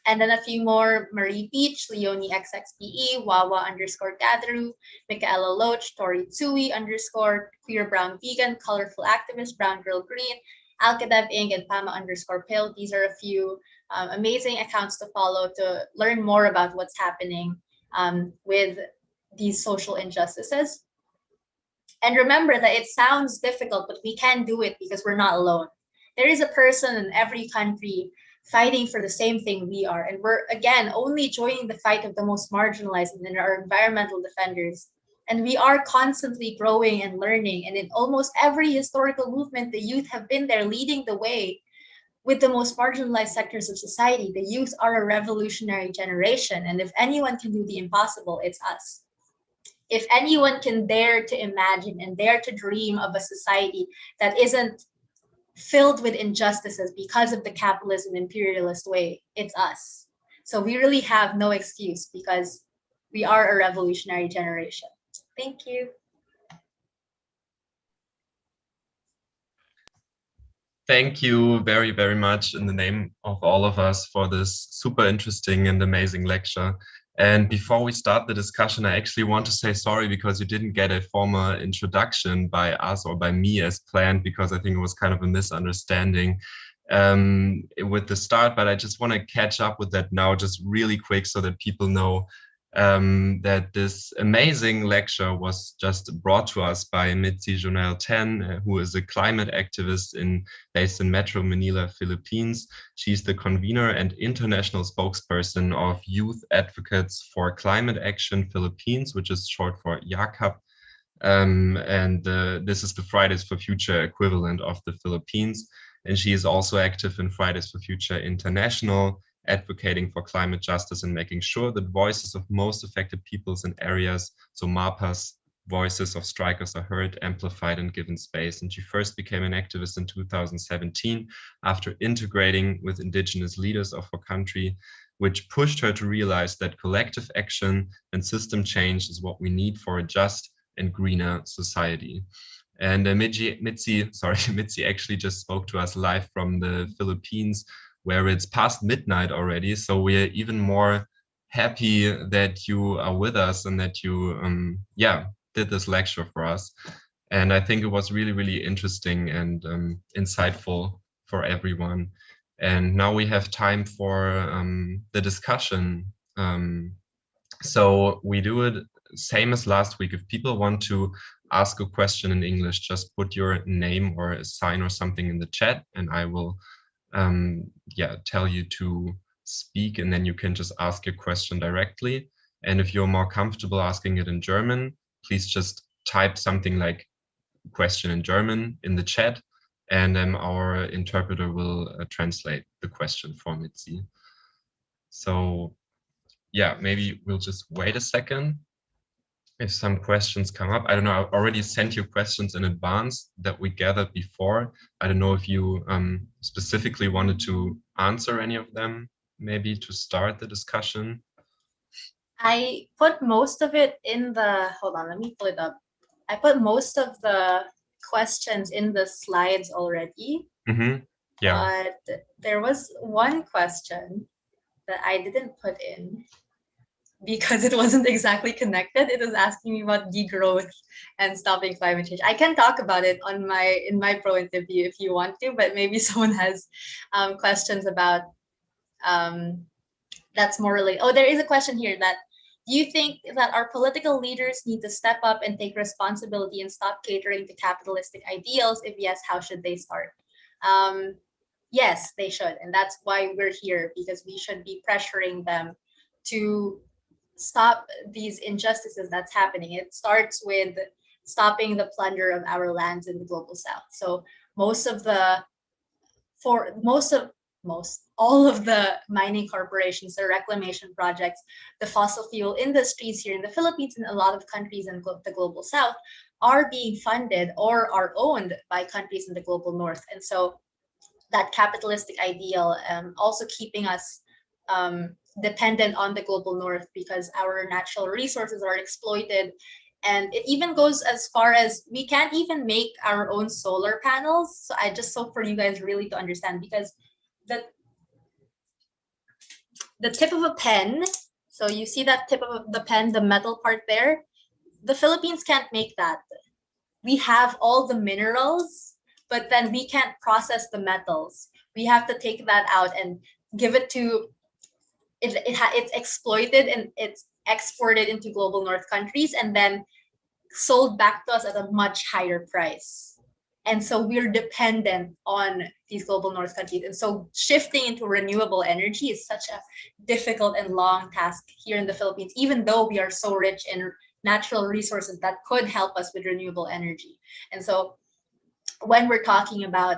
Speaker 2: and then a few more: Marie Peach, Leonie XXPE, Wawa_Gatheru, Michaela Loach, Tori Tsui _ Queer Brown Vegan, Colorful Activist, Brown Girl Green, Alkadev Inc. and Pama_Pill. These are a few amazing accounts to follow to learn more about what's happening with these social injustices. And remember that it sounds difficult, but we can do it because we're not alone. There is a person in every country fighting for the same thing we are. And we're, again, only joining the fight of the most marginalized and our environmental defenders. And we are constantly growing and learning. And in almost every historical movement, the youth have been there leading the way with the most marginalized sectors of society. The youth are a revolutionary generation. And if anyone can do the impossible, it's us. If anyone can dare to imagine and dare to dream of a society that isn't filled with injustices because of the capitalist and imperialist way, it's us. So we really have no excuse because we are a revolutionary generation. Thank you.
Speaker 1: Thank you very, very much in the name of all of us for this super interesting and amazing lecture. And before we start the discussion, I actually want to say sorry because you didn't get a formal introduction by us or by me as planned, because I think it was kind of a misunderstanding with the start. But I just want to catch up with that now just really quick so that people know that this amazing lecture was just brought to us by Mitzi Jonel Tan, who is a climate activist based in Metro Manila, Philippines. She's the convener and international spokesperson of Youth Advocates for Climate Action Philippines, which is short for YACAP. This is the Fridays for Future equivalent of the Philippines. And she is also active in Fridays for Future International, advocating for climate justice and making sure that voices of most affected peoples and areas, so MAPAs, voices of strikers, are heard, amplified, and given space. And she first became an activist in 2017 after integrating with indigenous leaders of her country, which pushed her to realize that collective action and system change is what we need for a just and greener society. And Mitzi actually just spoke to us live from the Philippines, where it's past midnight already. So we're even more happy that you are with us and that you did this lecture for us. And I think it was really, really interesting and insightful for everyone. And now we have time for the discussion. So we do it same as last week. If people want to ask a question in English, just put your name or a sign or something in the chat, and I will tell you to speak, and then you can just ask your question directly. And if you're more comfortable asking it in German, please just type something like question in German in the chat, and then our interpreter will translate the question for Mitzi. So yeah, maybe we'll just wait a second if some questions come up. I don't know, I already sent you questions in advance that we gathered before. I don't know if you specifically wanted to answer any of them, maybe to start the discussion.
Speaker 2: I put most of it in the, hold on, let me pull it up. I put most of the questions in the slides already.
Speaker 1: Mm-hmm. Yeah.
Speaker 2: But there was one question that I didn't put in because it wasn't exactly connected. It was asking me about degrowth and stopping climate change. I can talk about it in my pro interview if you want to, but maybe someone has questions about that's more related. Oh, there is a question here that, do you think that our political leaders need to step up and take responsibility and stop catering to capitalistic ideals? If yes, how should they start? Yes, they should. And that's why we're here, because we should be pressuring them to stop these injustices that's happening. It starts with stopping the plunder of our lands in the global south. So all of the mining corporations, the reclamation projects, the fossil fuel industries here in the Philippines and a lot of countries in the global south are being funded or are owned by countries in the global north. And so that capitalistic ideal also keeping us dependent on the global north, because our natural resources are exploited. And it even goes as far as we can't even make our own solar panels. So I just hope for you guys really to understand, because the tip of a pen, so you see that tip of the pen, the metal part there, the Philippines can't make that. We have all the minerals, but then we can't process the metals. We have to take that out and give it to, it's exploited and it's exported into global north countries and then sold back to us at a much higher price. And so we're dependent on these global north countries. And so shifting into renewable energy is such a difficult and long task here in the Philippines, even though we are so rich in natural resources that could help us with renewable energy. And so when we're talking about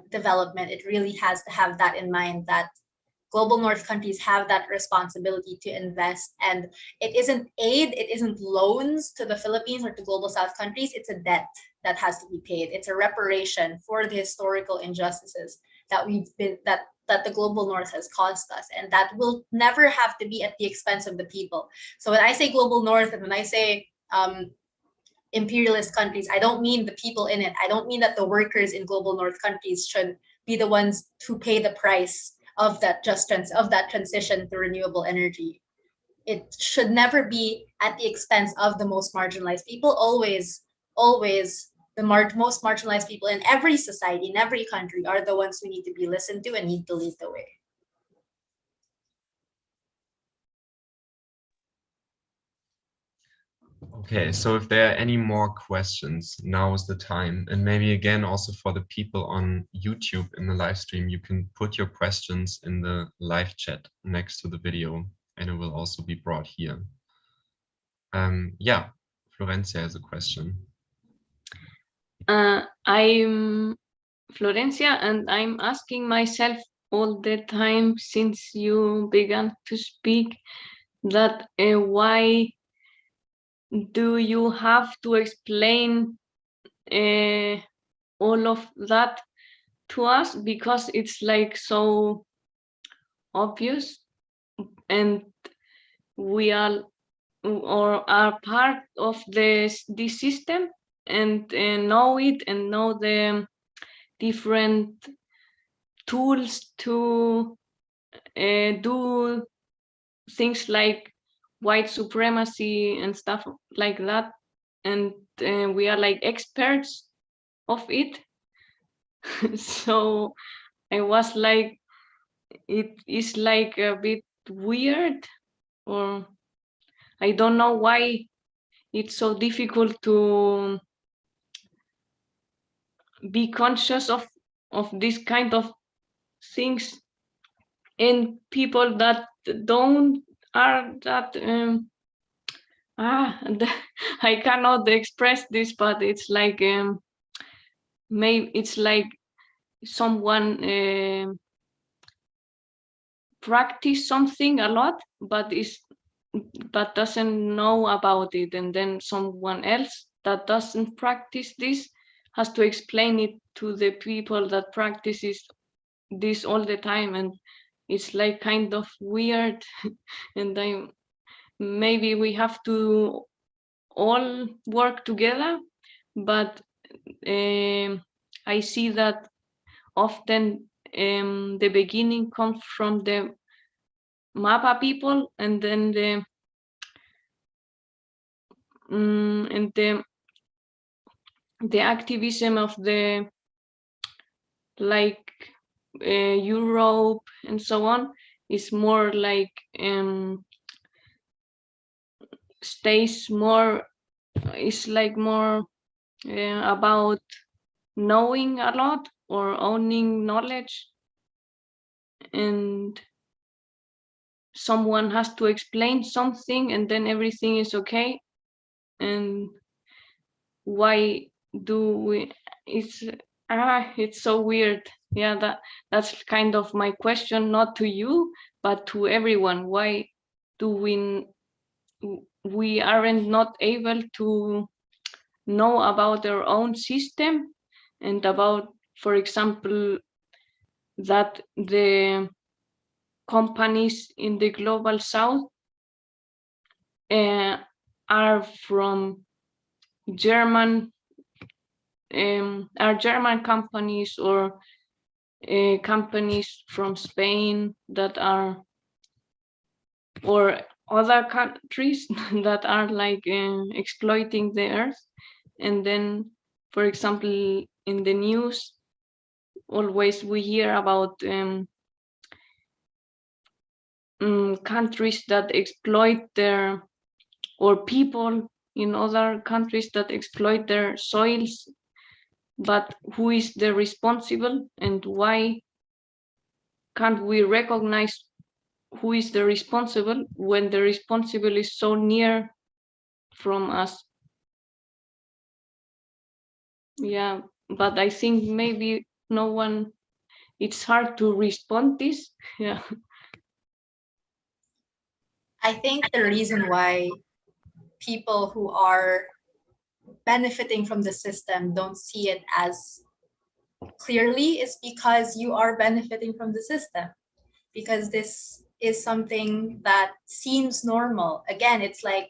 Speaker 2: development, it really has to have that in mind, that global north countries have that responsibility to invest, and it isn't aid, it isn't loans to the Philippines or to global south countries, it's a debt that has to be paid. It's a reparation for the historical injustices that that the global north has caused us, and that will never have to be at the expense of the people. So when I say global north and when I say imperialist countries, I don't mean the people in it. I don't mean that the workers in global north countries should be the ones who pay the price of that transition to renewable energy. it should never be at the expense of the most marginalized people. Always, always the most marginalized people in every society, in every country, are the ones who need to be listened to and need to lead the way.
Speaker 1: Okay, so if there are any more questions, now is the time. And maybe again, also for the people on YouTube in the live stream, you can put your questions in the live chat next to the video, and it will also be brought here. Yeah, Florencia has a question.
Speaker 5: I'm Florencia, and I'm asking myself all the time since you began to speak that why do you have to explain all of that to us, because it's like so obvious, and we are or are part of this system, and know it and know the different tools to do things like white supremacy and stuff like that, and we are like experts of it. So I was like, it is like a bit weird, or I don't know why it's so difficult to be conscious of this kind of things in people that don't are that I cannot express this, but it's like maybe it's like someone practice something a lot, but doesn't know about it, and then someone else that doesn't practice this has to explain it to the people that practices this all the time, and it's like kind of weird. And maybe we have to all work together, but I see that often the beginning comes from the MAPA people, and then the activism of the like Europe and so on is more like stays more, is like more about knowing a lot or owning knowledge, and someone has to explain something and then everything is okay. And why do we, it's so weird. Yeah, that's kind of my question, not to you but to everyone. Why do we aren't not able to know about our own system, and about, for example, that the companies in the global south are from German, are German companies, or companies from Spain that are, or other countries that are like exploiting the earth. And then, for example, in the news, always we hear about countries that exploit their, or people in other countries that exploit their soils. But who is the responsible, and why can't we recognize who is the responsible when the responsible is so near from us? Yeah, but I think maybe no one, it's hard to respond this. Yeah.
Speaker 2: I think the reason why people who are benefiting from the system don't see it as clearly is because you are benefiting from the system, because this is something that seems normal. Again, it's like,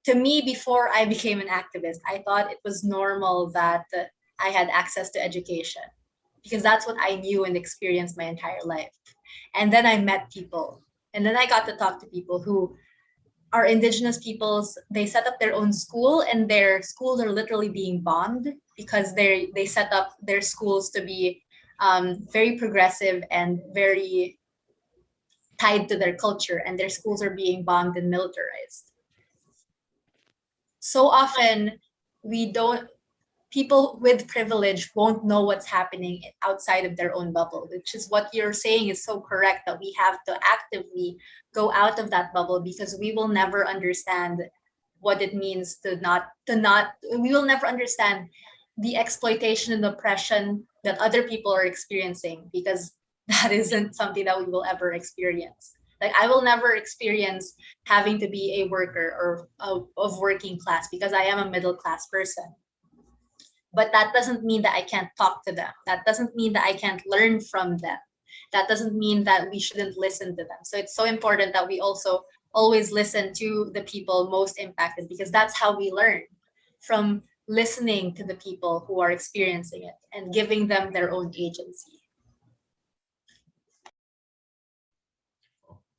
Speaker 2: to me, before I became an activist, I thought it was normal that I had access to education, because that's what I knew and experienced my entire life. And then I met people, and then I got to talk to people who our indigenous peoples, they set up their own school, and their schools are literally being bombed because they set up their schools to be very progressive and very tied to their culture, and their schools are being bombed and militarized. So often people with privilege won't know what's happening outside of their own bubble, which is what you're saying is so correct, that we have to actively go out of that bubble, because we will never understand what it means we will never understand the exploitation and oppression that other people are experiencing, because that isn't something that we will ever experience. Like, I will never experience having to be a worker or of working class, because I am a middle class person. But that doesn't mean that I can't talk to them. That doesn't mean that I can't learn from them. That doesn't mean that we shouldn't listen to them. So it's so important that we also always listen to the people most impacted, because that's how we learn, from listening to the people who are experiencing it and giving them their own agency.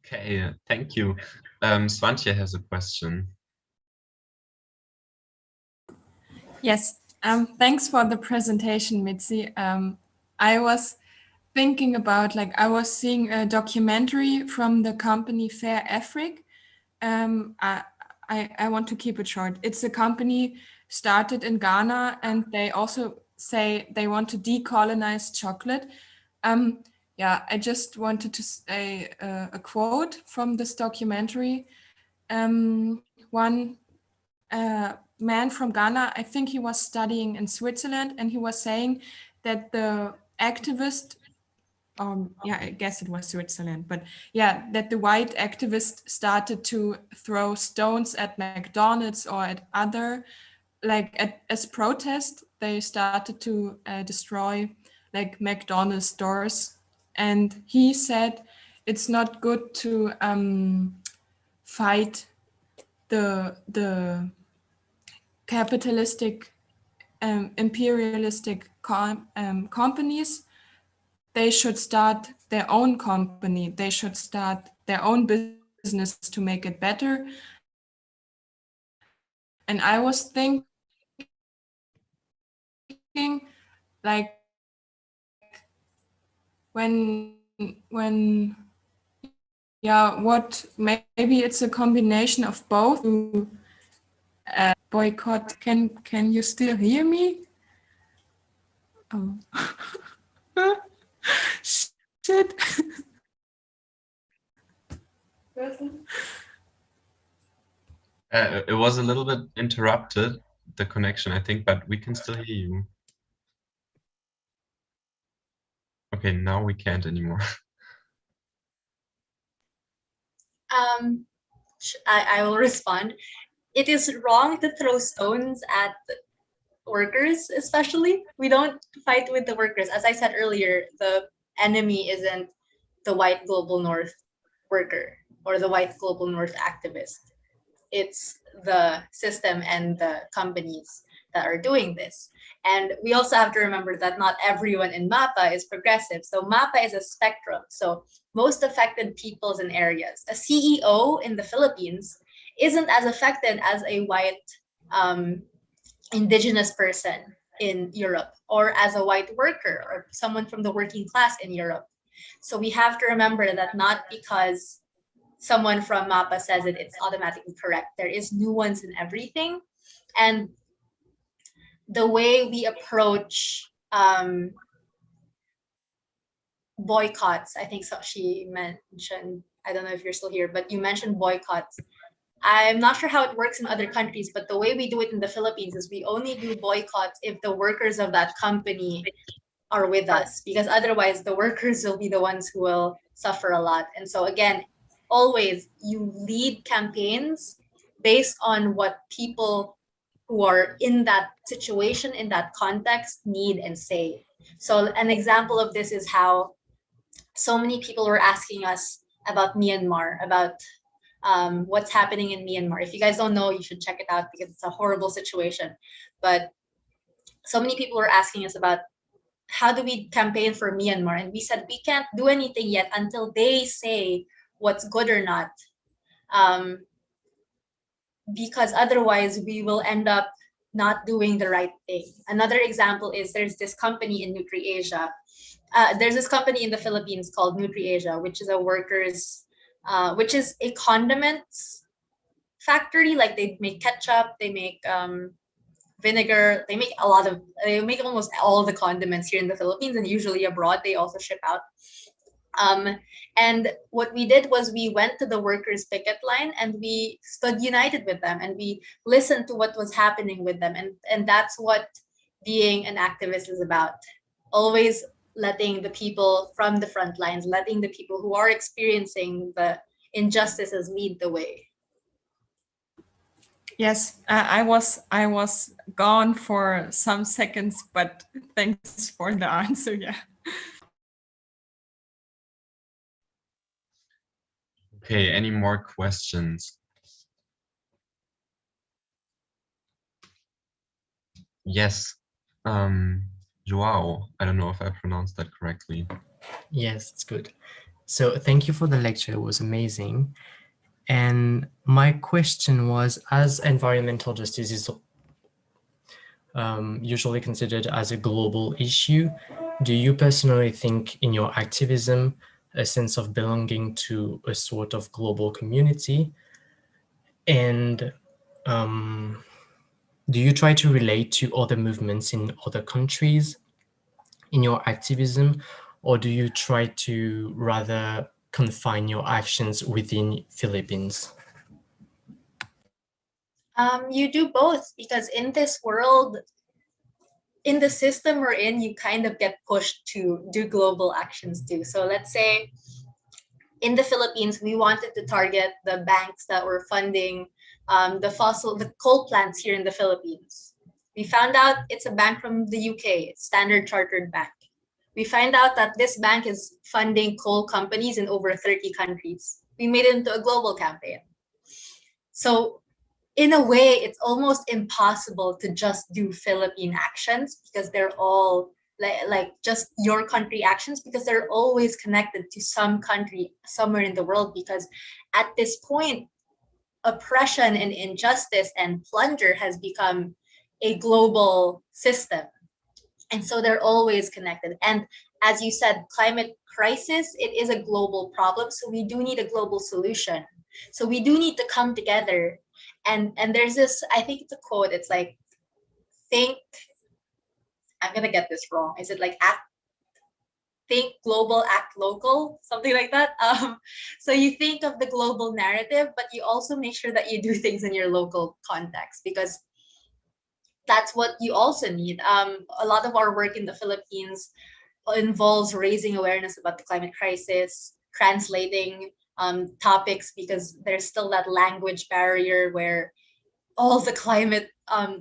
Speaker 1: Okay, thank you. Swantje has a question.
Speaker 6: Yes, thanks for the presentation, Mitzi. I was thinking about, like, I was seeing a documentary from the company Fair Afrique. I want to keep it short. It's a company started in Ghana, and they also say they want to decolonize chocolate. Yeah, I just wanted to say a quote from this documentary. One man from Ghana, I think he was studying in Switzerland, and he was saying that the activist, yeah, I guess it was Switzerland, but yeah, that the white activists started to throw stones at McDonald's or at other, like as protest, they started to destroy like McDonald's stores. And he said it's not good to fight the capitalistic, imperialistic companies. They should start their own company. They should start their own business to make it better. And I was thinking, like, when yeah, what, maybe it's a combination of both. Boycott. Can you still hear me? Oh. Shit.
Speaker 1: It was a little bit interrupted, the connection, I think, but we can still hear you. Okay, now we can't anymore.
Speaker 2: I will respond. It is wrong to throw stones at workers, especially. We don't fight with the workers. As I said earlier, the enemy isn't the white global north worker or the white global north activist. It's the system and the companies that are doing this. And we also have to remember that not everyone in MAPA is progressive. So MAPA is a spectrum. So most affected peoples and areas. A CEO in the Philippines isn't as affected as a white indigenous person in Europe, or as a white worker or someone from the working class in Europe. So we have to remember that not because someone from MAPA says it, it's automatically correct. There is nuance in everything. And the way we approach boycotts, I think so, she mentioned, I don't know if you're still here, but you mentioned boycotts. I'm not sure how it works in other countries, but the way we do it in the Philippines is we only do boycotts if the workers of that company are with us, because otherwise the workers will be the ones who will suffer a lot. And so again, always you lead campaigns based on what people who are in that situation, in that context, need and say. So an example of this is how so many people were asking us about Myanmar, about what's happening in Myanmar. If you guys don't know, you should check it out because it's a horrible situation. But so many people were asking us about how do we campaign for Myanmar? And we said we can't do anything yet until they say what's good or not. because otherwise we will end up not doing the right thing. Another example is there's this company in NutriAsia. There's this company in the Philippines called NutriAsia, which is which is a condiments factory. Like they make ketchup, they make vinegar, they make almost all the condiments here in the Philippines, and usually abroad they also ship out. And what we did was we went to the workers' picket line and we stood united with them and we listened to what was happening with them. And that's what being an activist is about. Always letting the people from the front lines, letting the people who are experiencing the injustices lead the way.
Speaker 6: Yes, I was gone for some seconds, but thanks for the answer. Yeah.
Speaker 1: Okay, any more questions? Yes, Joao, I don't know if I pronounced that correctly.
Speaker 7: Yes, it's good. So thank you for the lecture, it was amazing. And my question was, as environmental justice is usually considered as a global issue, do you personally think in your activism a sense of belonging to a sort of global community? And do you try to relate to other movements in other countries in your activism, or do you try to rather confine your actions within Philippines?
Speaker 2: You do both, because in this world, in the system we're in, you kind of get pushed to do global actions too. So let's say in the Philippines, we wanted to target the banks that were funding the coal plants here in the Philippines. We found out it's a bank from the UK, it's Standard Chartered Bank. We find out that this bank is funding coal companies in over 30 countries. We made it into a global campaign. So in a way, it's almost impossible to just do Philippine actions because they're all like just your country actions, because they're always connected to some country somewhere in the world, because at this point, oppression and injustice and plunder has become a global system. And so they're always connected. And as you said, climate crisis, it is a global problem. So we do need a global solution. So we do need to come together. And there's this, I think it's a quote, it's like, I'm gonna get this wrong. Is it like think global, act local, something like that? So you think of the global narrative, but you also make sure that you do things in your local context, because that's what you also need. A lot of our work in the Philippines involves raising awareness about the climate crisis, translating topics, because there's still that language barrier where all the climate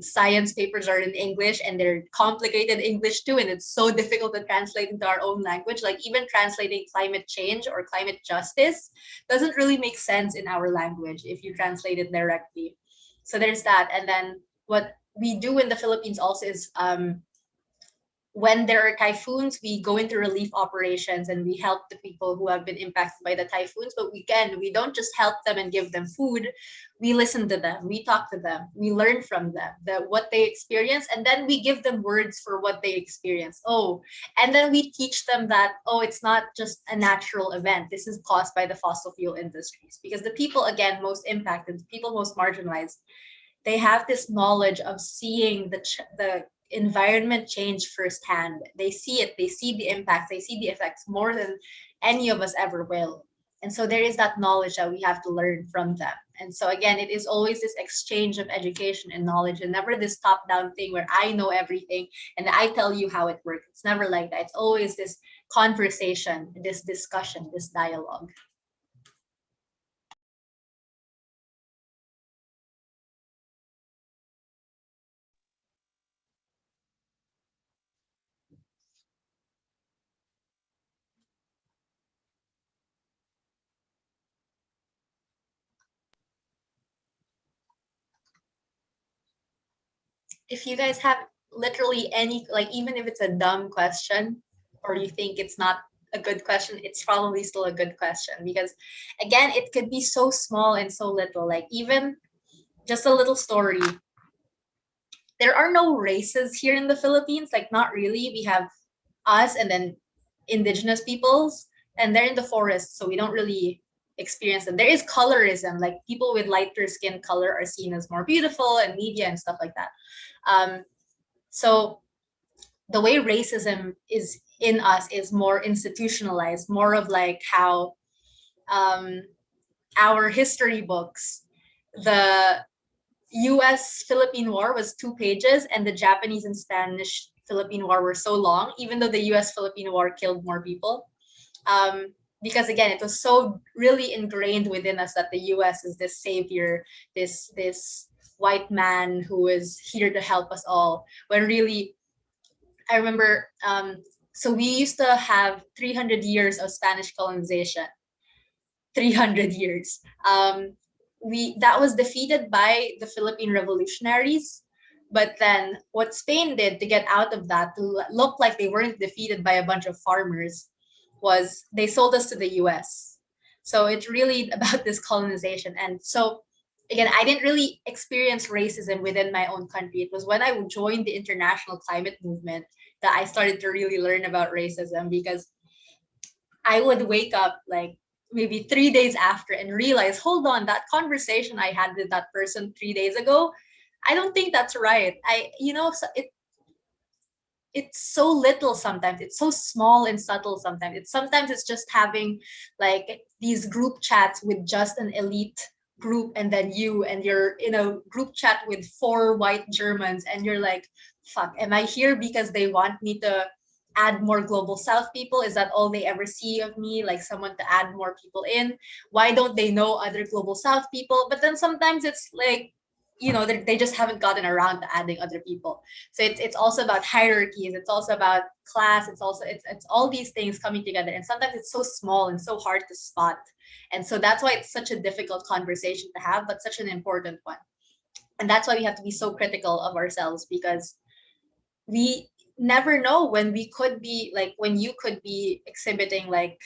Speaker 2: science papers are in English, and they're complicated English too, and it's so difficult to translate into our own language. Like even translating climate change or climate justice doesn't really make sense in our language if you translate it directly. So there's that. And then what we do in the Philippines also is when there are typhoons, we go into relief operations and we help the people who have been impacted by the typhoons. But we don't just help them and give them food. We listen to them, we talk to them, we learn from them what they experience, and then we give them words for what they experience. And then we teach them that, it's not just a natural event. This is caused by the fossil fuel industries. Because the people, again, most impacted, the people most marginalized, they have this knowledge of seeing the environment change firsthand. They see it, they see the impacts, they see the effects more than any of us ever will. And so there is that knowledge that we have to learn from them. And so again, it is always this exchange of education and knowledge, and never this top-down thing where I know everything and I tell you how it works. It's never like that. It's always this conversation, this discussion, this dialogue. If you guys have literally any, like even if it's a dumb question or you think it's not a good question, it's probably still a good question, because again, it could be so small and so little. Like even just a little story. There are no races here in the Philippines, like not really. We have us and then indigenous peoples, and they're in the forest, so we don't really experience them. There is colorism, like people with lighter skin color are seen as more beautiful and media and stuff like that. So the way racism is in us is more institutionalized, more of like how our history books, the US-Philippine War was 2 pages and the Japanese and Spanish-Philippine War were so long, even though the US-Philippine War killed more people. Because again, it was so really ingrained within us that the US is this savior, this white man who is here to help us all, when really, I remember, so we used to have 300 years of Spanish colonization. 300 years. That was defeated by the Philippine revolutionaries. But then what Spain did to get out of that, to look like they weren't defeated by a bunch of farmers, was they sold us to the US. So it's really about this colonization. And so again, I didn't really experience racism within my own country. It was when I joined the international climate movement that I started to really learn about racism, because I would wake up like maybe 3 days after and realize, hold on, that conversation I had with that person 3 days ago, I don't think that's right. It's so little sometimes. It's so small and subtle sometimes. Sometimes it's just having like these group chats with just an elite group, and then you're in a group chat with 4 white Germans, and you're like, fuck, am I here because they want me to add more global south people? Is that all they ever see of me, like someone to add more people in? Why don't they know other global south people? But then sometimes it's like, they just haven't gotten around to adding other people. So it's also about hierarchies, it's also about class, it's all these things coming together, and sometimes it's so small and so hard to spot. And so that's why it's such a difficult conversation to have, but such an important one. And that's why we have to be so critical of ourselves, because we never know when we could be like, when you could be exhibiting like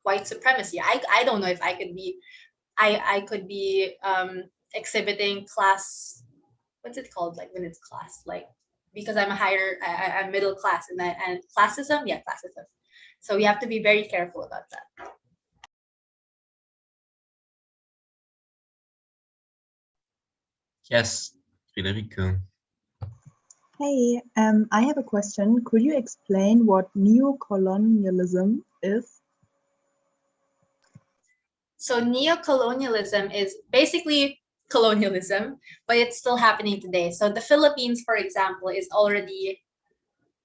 Speaker 2: white supremacy. I don't know if I could be exhibiting class, what's it called, like when it's class, like because I'm I'm middle class, and classism. So we have to be very careful about that.
Speaker 1: Yes, Friederike.
Speaker 8: Hey, I have a question. Could you explain what neocolonialism is?
Speaker 2: So neocolonialism is basically colonialism, but it's still happening today. So the Philippines, for example, is already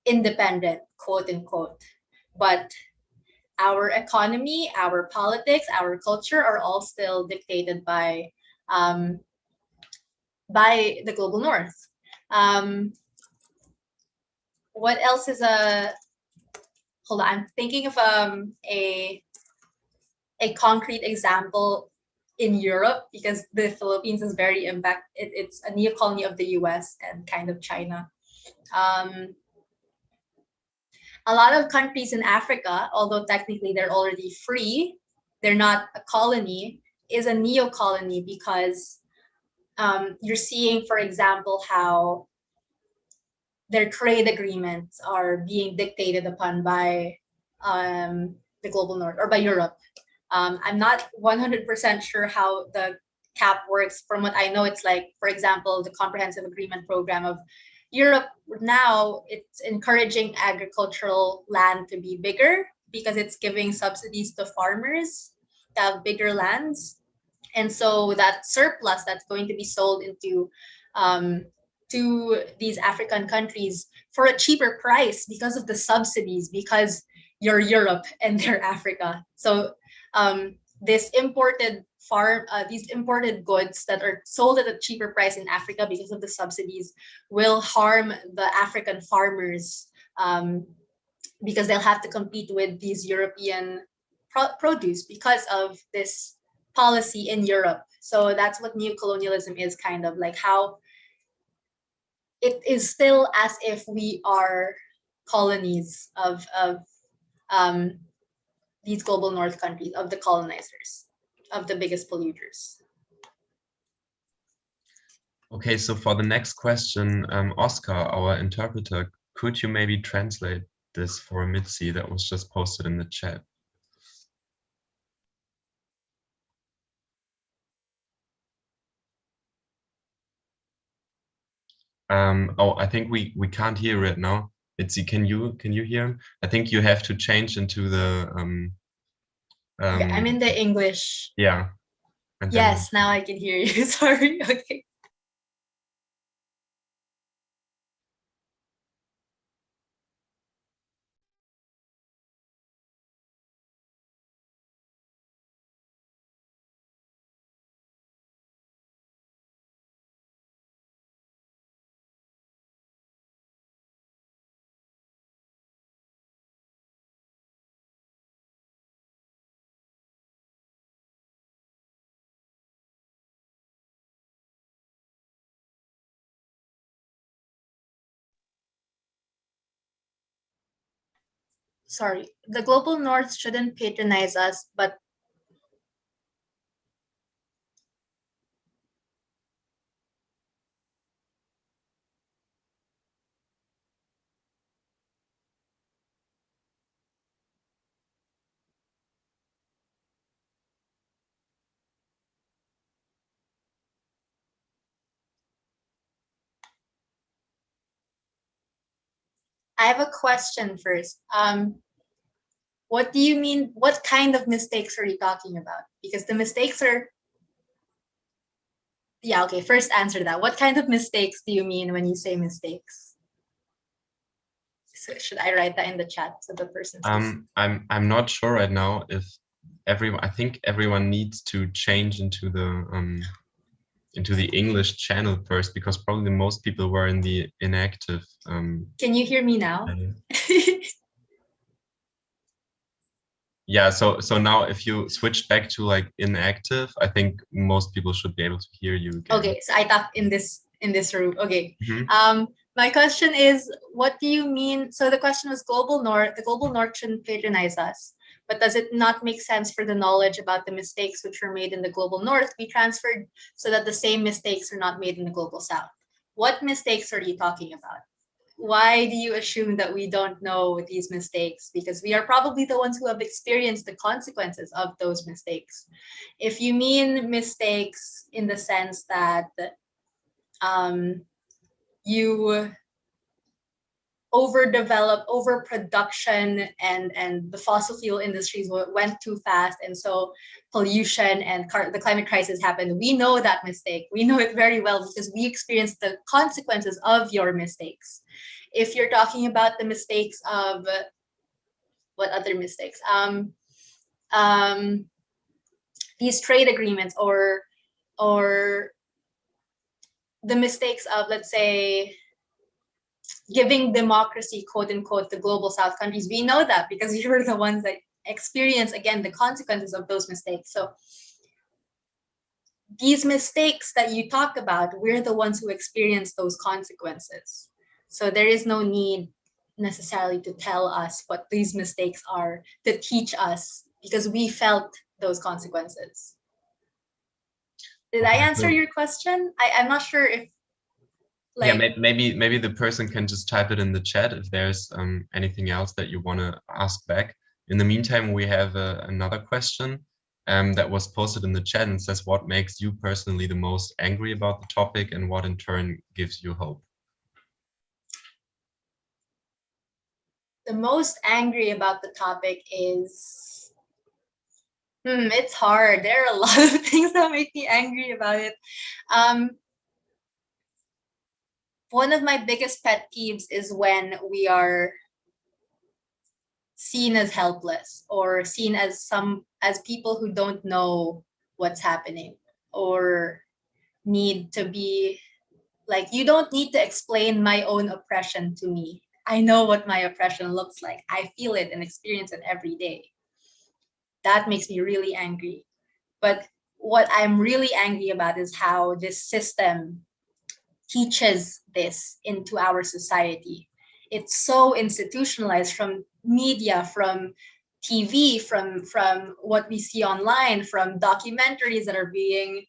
Speaker 2: independent, quote unquote, but our economy, our politics, our culture are all still dictated by the global north. What else is hold on, I'm thinking of a concrete example in Europe, because the Philippines is very it's a neo-colony of the US and kind of China. A lot of countries in Africa, although technically they're already free, they're not a colony, is a neo-colony, because you're seeing, for example, how their trade agreements are being dictated upon by the global north, or by Europe. I'm not 100% sure how the CAP works. From what I know, it's like, for example, the Comprehensive Agreement Program of Europe now, it's encouraging agricultural land to be bigger, because it's giving subsidies to farmers to have bigger lands. And so that surplus that's going to be sold into to these African countries for a cheaper price because of the subsidies, because you're Europe and they're Africa. So these imported goods that are sold at a cheaper price in Africa because of the subsidies will harm the African farmers, because they'll have to compete with these European produce because of this policy in Europe. So that's what neocolonialism is, kind of like how it is still as if we are colonies of these global north countries, of the colonizers, of the biggest polluters.
Speaker 1: Okay, so for the next question, Oscar, our interpreter, could you maybe translate this for Mitzi that was just posted in the chat? Oh, I think we can't hear it now. Mitzi, can you hear him? I think you have to change into the
Speaker 2: Okay, I'm in the English.
Speaker 1: Yeah. And
Speaker 2: yes, now I can hear you. Sorry. Okay. Sorry, the global north shouldn't patronize us, but I have a question first. What do you mean? What kind of mistakes are you talking about? Because the mistakes are, yeah, okay, first answer that. What kind of mistakes do you mean when you say mistakes? So should I write that in the chat so the person sees?
Speaker 1: I'm not sure right now if I think everyone needs to change into the English channel first, because probably most people were in the inactive.
Speaker 2: Can you hear me now?
Speaker 1: Yeah, so now if you switch back to like inactive, I think most people should be able to hear you again.
Speaker 2: Okay, so I talk in this room. Okay. My question is, what do you mean? So the question was global north, the global north shouldn't patronize us, but does it not make sense for the knowledge about the mistakes which were made in the global north be transferred so that the same mistakes are not made in the global south? What mistakes are you talking about? Why do you assume that we don't know these mistakes? Because we are probably the ones who have experienced the consequences of those mistakes. If you mean mistakes in the sense that you overproduction and the fossil fuel industries went too fast, and so pollution and the climate crisis happened. We know that mistake. We know it very well because we experienced the consequences of your mistakes. If you're talking about the mistakes of what other mistakes? These trade agreements or the mistakes of, let's say, giving democracy, quote unquote, to global South countries. We know that because we were the ones that experience, again, the consequences of those mistakes. So these mistakes that you talk about, we're the ones who experience those consequences. So there is no need necessarily to tell us what these mistakes are, to teach us, because we felt those consequences. Did I answer your question? I'm not sure if,
Speaker 1: like, yeah, maybe the person can just type it in the chat if there's anything else that you want to ask back. In the meantime, we have another question that was posted in the chat and says, what makes you personally the most angry about the topic and what in turn gives you hope?
Speaker 2: The most angry about the topic is, it's hard. There are a lot of things that make me angry about it. One of my biggest pet peeves is when we are seen as helpless or seen as people who don't know what's happening or need to be like, you don't need to explain my own oppression to me. I know what my oppression looks like. I feel it and experience it every day. That makes me really angry. But what I'm really angry about is how this system teaches this into our society. It's so institutionalized from media, from TV, from what we see online, from documentaries that are being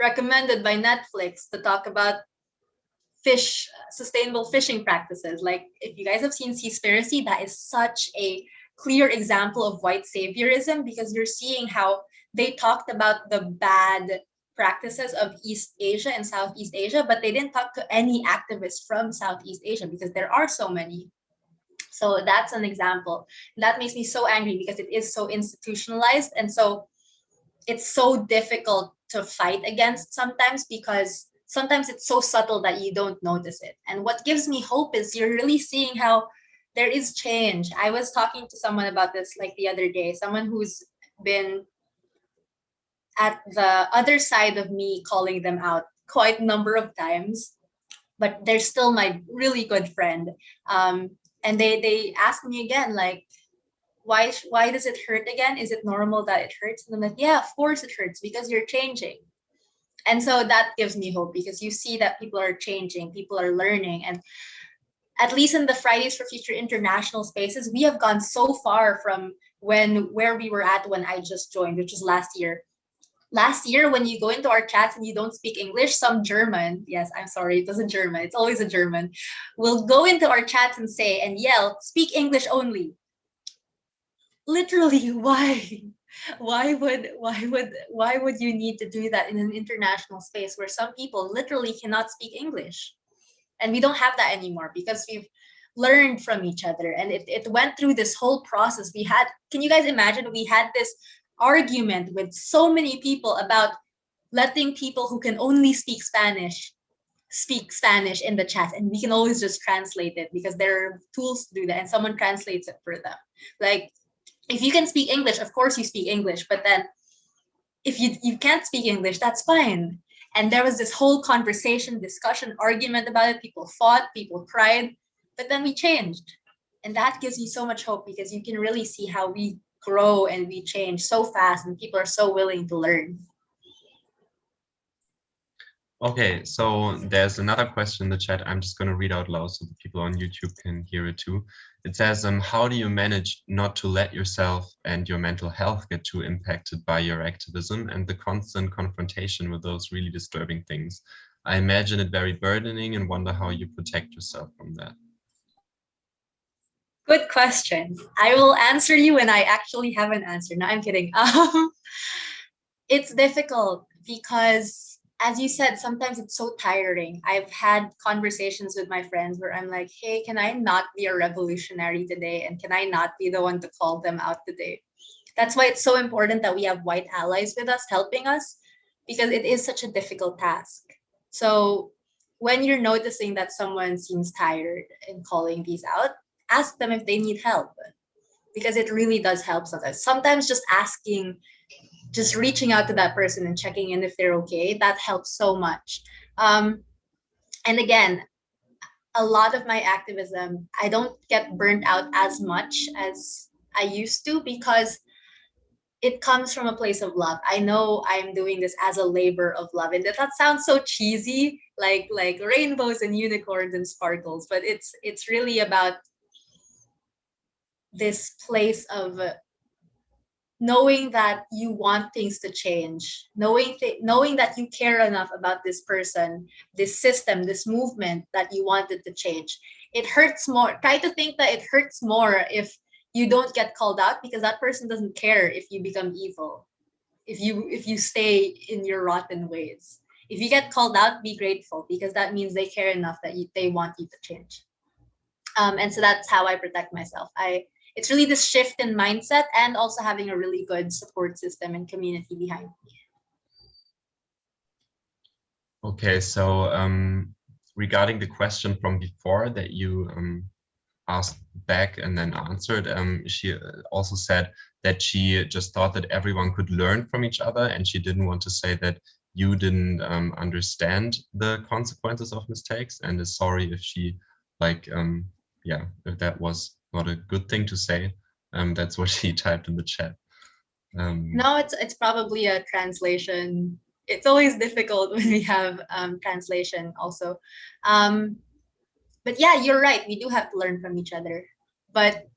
Speaker 2: recommended by Netflix to talk about sustainable fishing practices. Like, if you guys have seen Seaspiracy, that is such a clear example of white saviorism, because you're seeing how they talked about the bad practices of East Asia and Southeast Asia, but they didn't talk to any activists from Southeast Asia because there are so many. So that's an example. That makes me so angry because it is so institutionalized, and so it's so difficult to fight against sometimes, because sometimes it's so subtle that you don't notice it. And what gives me hope is you're really seeing how there is change. I was talking to someone about this like the other day, someone who's been at the other side of me calling them out quite a number of times, but they're still my really good friend. And they asked me again, like, why does it hurt again? Is it normal that it hurts? And I'm like, yeah, of course it hurts, because you're changing. And so that gives me hope, because you see that people are changing, people are learning. And at least in the Fridays for Future international spaces, we have gone so far from where we were at when I just joined, which was last year. Last year, when you go into our chats and you don't speak English, some German, yes, I'm sorry, it wasn't German, it's always a German, will go into our chats and say and yell, "Speak English only." Literally, why? Why would you need to do that in an international space where some people literally cannot speak English? And we don't have that anymore, because we've learned from each other, and it went through this whole process. Can you guys imagine, we had this argument with so many people about letting people who can only speak Spanish in the chat, and we can always just translate it because there are tools to do that, and someone translates it for them. Like, if you can speak English, of course you speak English, but then if you can't speak English, that's fine. And there was this whole conversation, discussion, argument about it. People fought, people cried, but then we changed. And that gives me so much hope, because you can really see how we grow and we change so fast, and people are so willing to learn.
Speaker 1: Okay, so there's another question in the chat. I'm just going to read out loud so the people on YouTube can hear it too. It says, how do you manage not to let yourself and your mental health get too impacted by your activism and the constant confrontation with those really disturbing things? I imagine it very burdening and wonder how you protect yourself from that.
Speaker 2: Good question. I will answer you when I actually have an answer. No, I'm kidding. It's difficult because, as you said, sometimes it's so tiring. I've had conversations with my friends where I'm like, hey, can I not be a revolutionary today? And can I not be the one to call them out today? That's why it's so important that we have white allies with us, helping us, because it is such a difficult task. So when you're noticing that someone seems tired and calling these out, ask them if they need help, because it really does help sometimes. Sometimes just reaching out to that person and checking in if they're okay, that helps so much. And again, a lot of my activism, I don't get burnt out as much as I used to, because it comes from a place of love. I know I'm doing this as a labor of love, and that sounds so cheesy, like rainbows and unicorns and sparkles, but it's really about this place of knowing that you want things to change, knowing that you care enough about this person, this system, this movement, that you want it to change. It hurts more. Try to think that it hurts more if you don't get called out, because that person doesn't care if you become evil, if you stay in your rotten ways. If you get called out, be grateful, because that means they care enough that they want you to change. And so that's how I protect myself. It's really this shift in mindset, and also having a really good support system and community behind me.
Speaker 1: Okay, so regarding the question from before that you asked back and then answered, she also said that she just thought that everyone could learn from each other, and she didn't want to say that you didn't understand the consequences of mistakes, and is sorry if she, like, if that was not a good thing to say. That's what she typed in the chat.
Speaker 2: No, it's probably a translation. It's always difficult when we have translation also. But yeah, you're right. We do have to learn from each other. But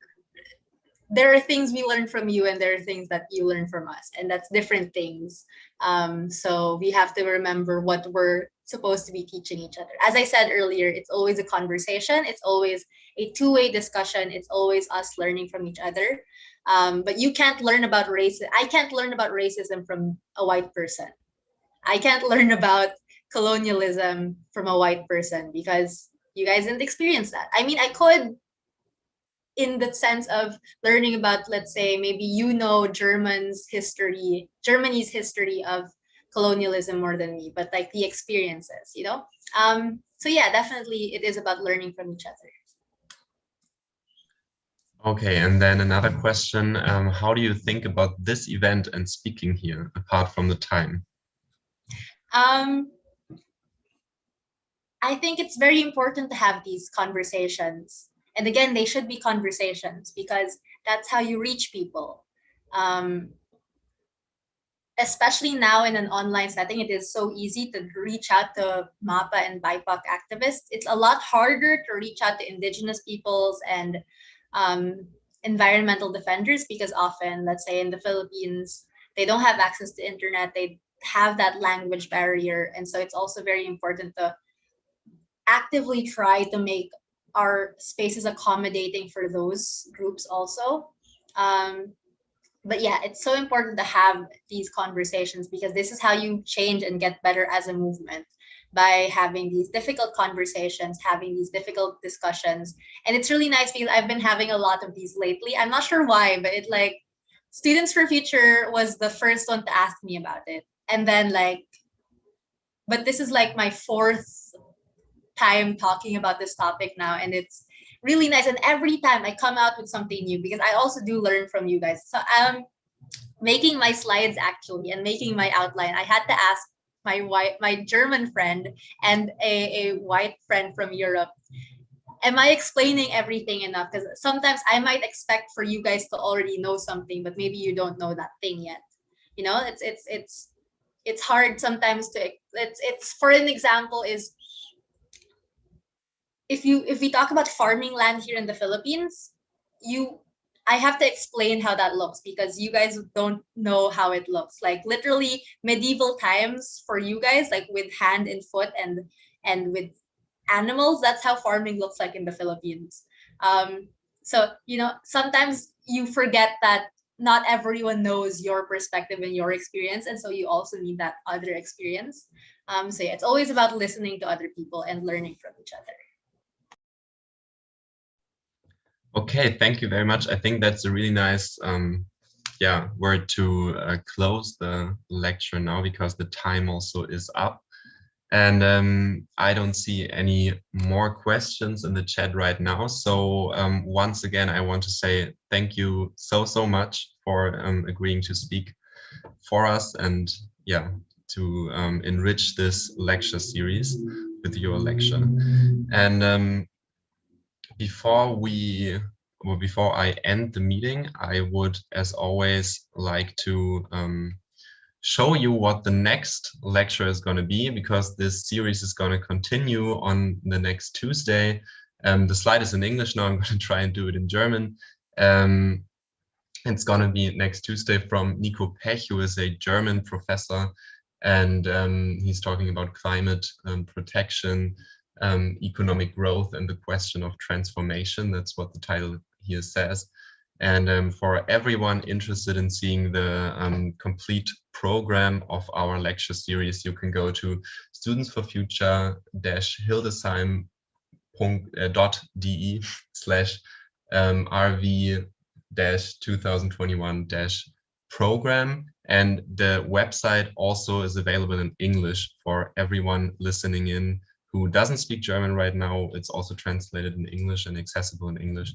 Speaker 2: there are things we learn from you and there are things that you learn from us, and that's different things. So we have to remember what we're supposed to be teaching each other. As I said earlier, it's always a conversation. It's always a two-way discussion. It's always us learning from each other. But you can't learn about race. I can't learn about racism from a white person. I can't learn about colonialism from a white person because you guys didn't experience that. I mean, I could, in the sense of learning about, let's say, maybe Germany's history of colonialism more than me, but like the experiences, So yeah, definitely it is about learning from each other.
Speaker 1: Okay, and then another question, how do you think about this event and speaking here, apart from the time?
Speaker 2: I think it's very important to have these conversations. And again, they should be conversations because that's how you reach people. Especially now in an online setting, it is so easy to reach out to MAPA and BIPOC activists. It's a lot harder to reach out to indigenous peoples and environmental defenders because often, let's say in the Philippines, they don't have access to internet. They have that language barrier. And so it's also very important to actively try to make our spaces accommodating for those groups also. But yeah, it's so important to have these conversations because this is how you change and get better as a movement, by having these difficult conversations, having these difficult discussions. And it's really nice because I've been having a lot of these lately. I'm not sure why, but it like Students for Future was the first one to ask me about it. And then but this is like my fourth time talking about this topic now, and it's really nice. And every time I come out with something new because I also do learn from you guys. So making my slides actually and making my outline, I had to ask my German friend and a white friend from Europe, am I explaining everything enough? Because sometimes I might expect for you guys to already know something, but maybe you don't know that thing yet. It's hard sometimes to it's for an example is if we talk about farming land here in the Philippines, I have to explain how that looks because you guys don't know how it looks. Like literally medieval times for you guys, like with hand and foot and with animals, that's how farming looks like in the Philippines. So, sometimes you forget that not everyone knows your perspective and your experience. And so you also need that other experience. So yeah, it's always about listening to other people and learning from each other.
Speaker 1: Okay, thank you very much. I think that's a really nice word to close the lecture now because the time also is up. And I don't see any more questions in the chat right now. So once again, I want to say thank you so much for agreeing to speak for us and to enrich this lecture series with your lecture. And before I end the meeting, I would, as always, like to show you what the next lecture is going to be, because this series is going to continue on the next Tuesday. The slide is in English now. I'm going to try and do it in German. It's going to be next Tuesday from Nico Pech, who is a German professor, and he's talking about climate protection, economic growth, and the question of transformation. That's what the title here says. And for everyone interested in seeing the complete program of our lecture series, you can go to studentsforfuture-hildesheim.de/rv-2021-program. And the website also is available in English for everyone listening in who doesn't speak German right now. It's also translated in English and accessible in English.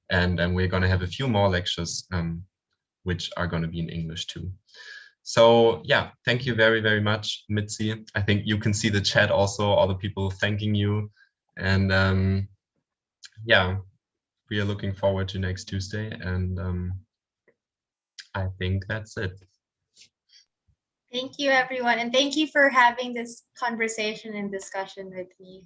Speaker 1: And we're going to have a few more lectures which are going to be in English too. So yeah, thank you very much, Mitzi. I think you can see the chat also, all the people thanking you. And yeah, we are looking forward to next Tuesday. And I think that's it.
Speaker 2: Thank you, everyone. And thank you for having this conversation and discussion with me.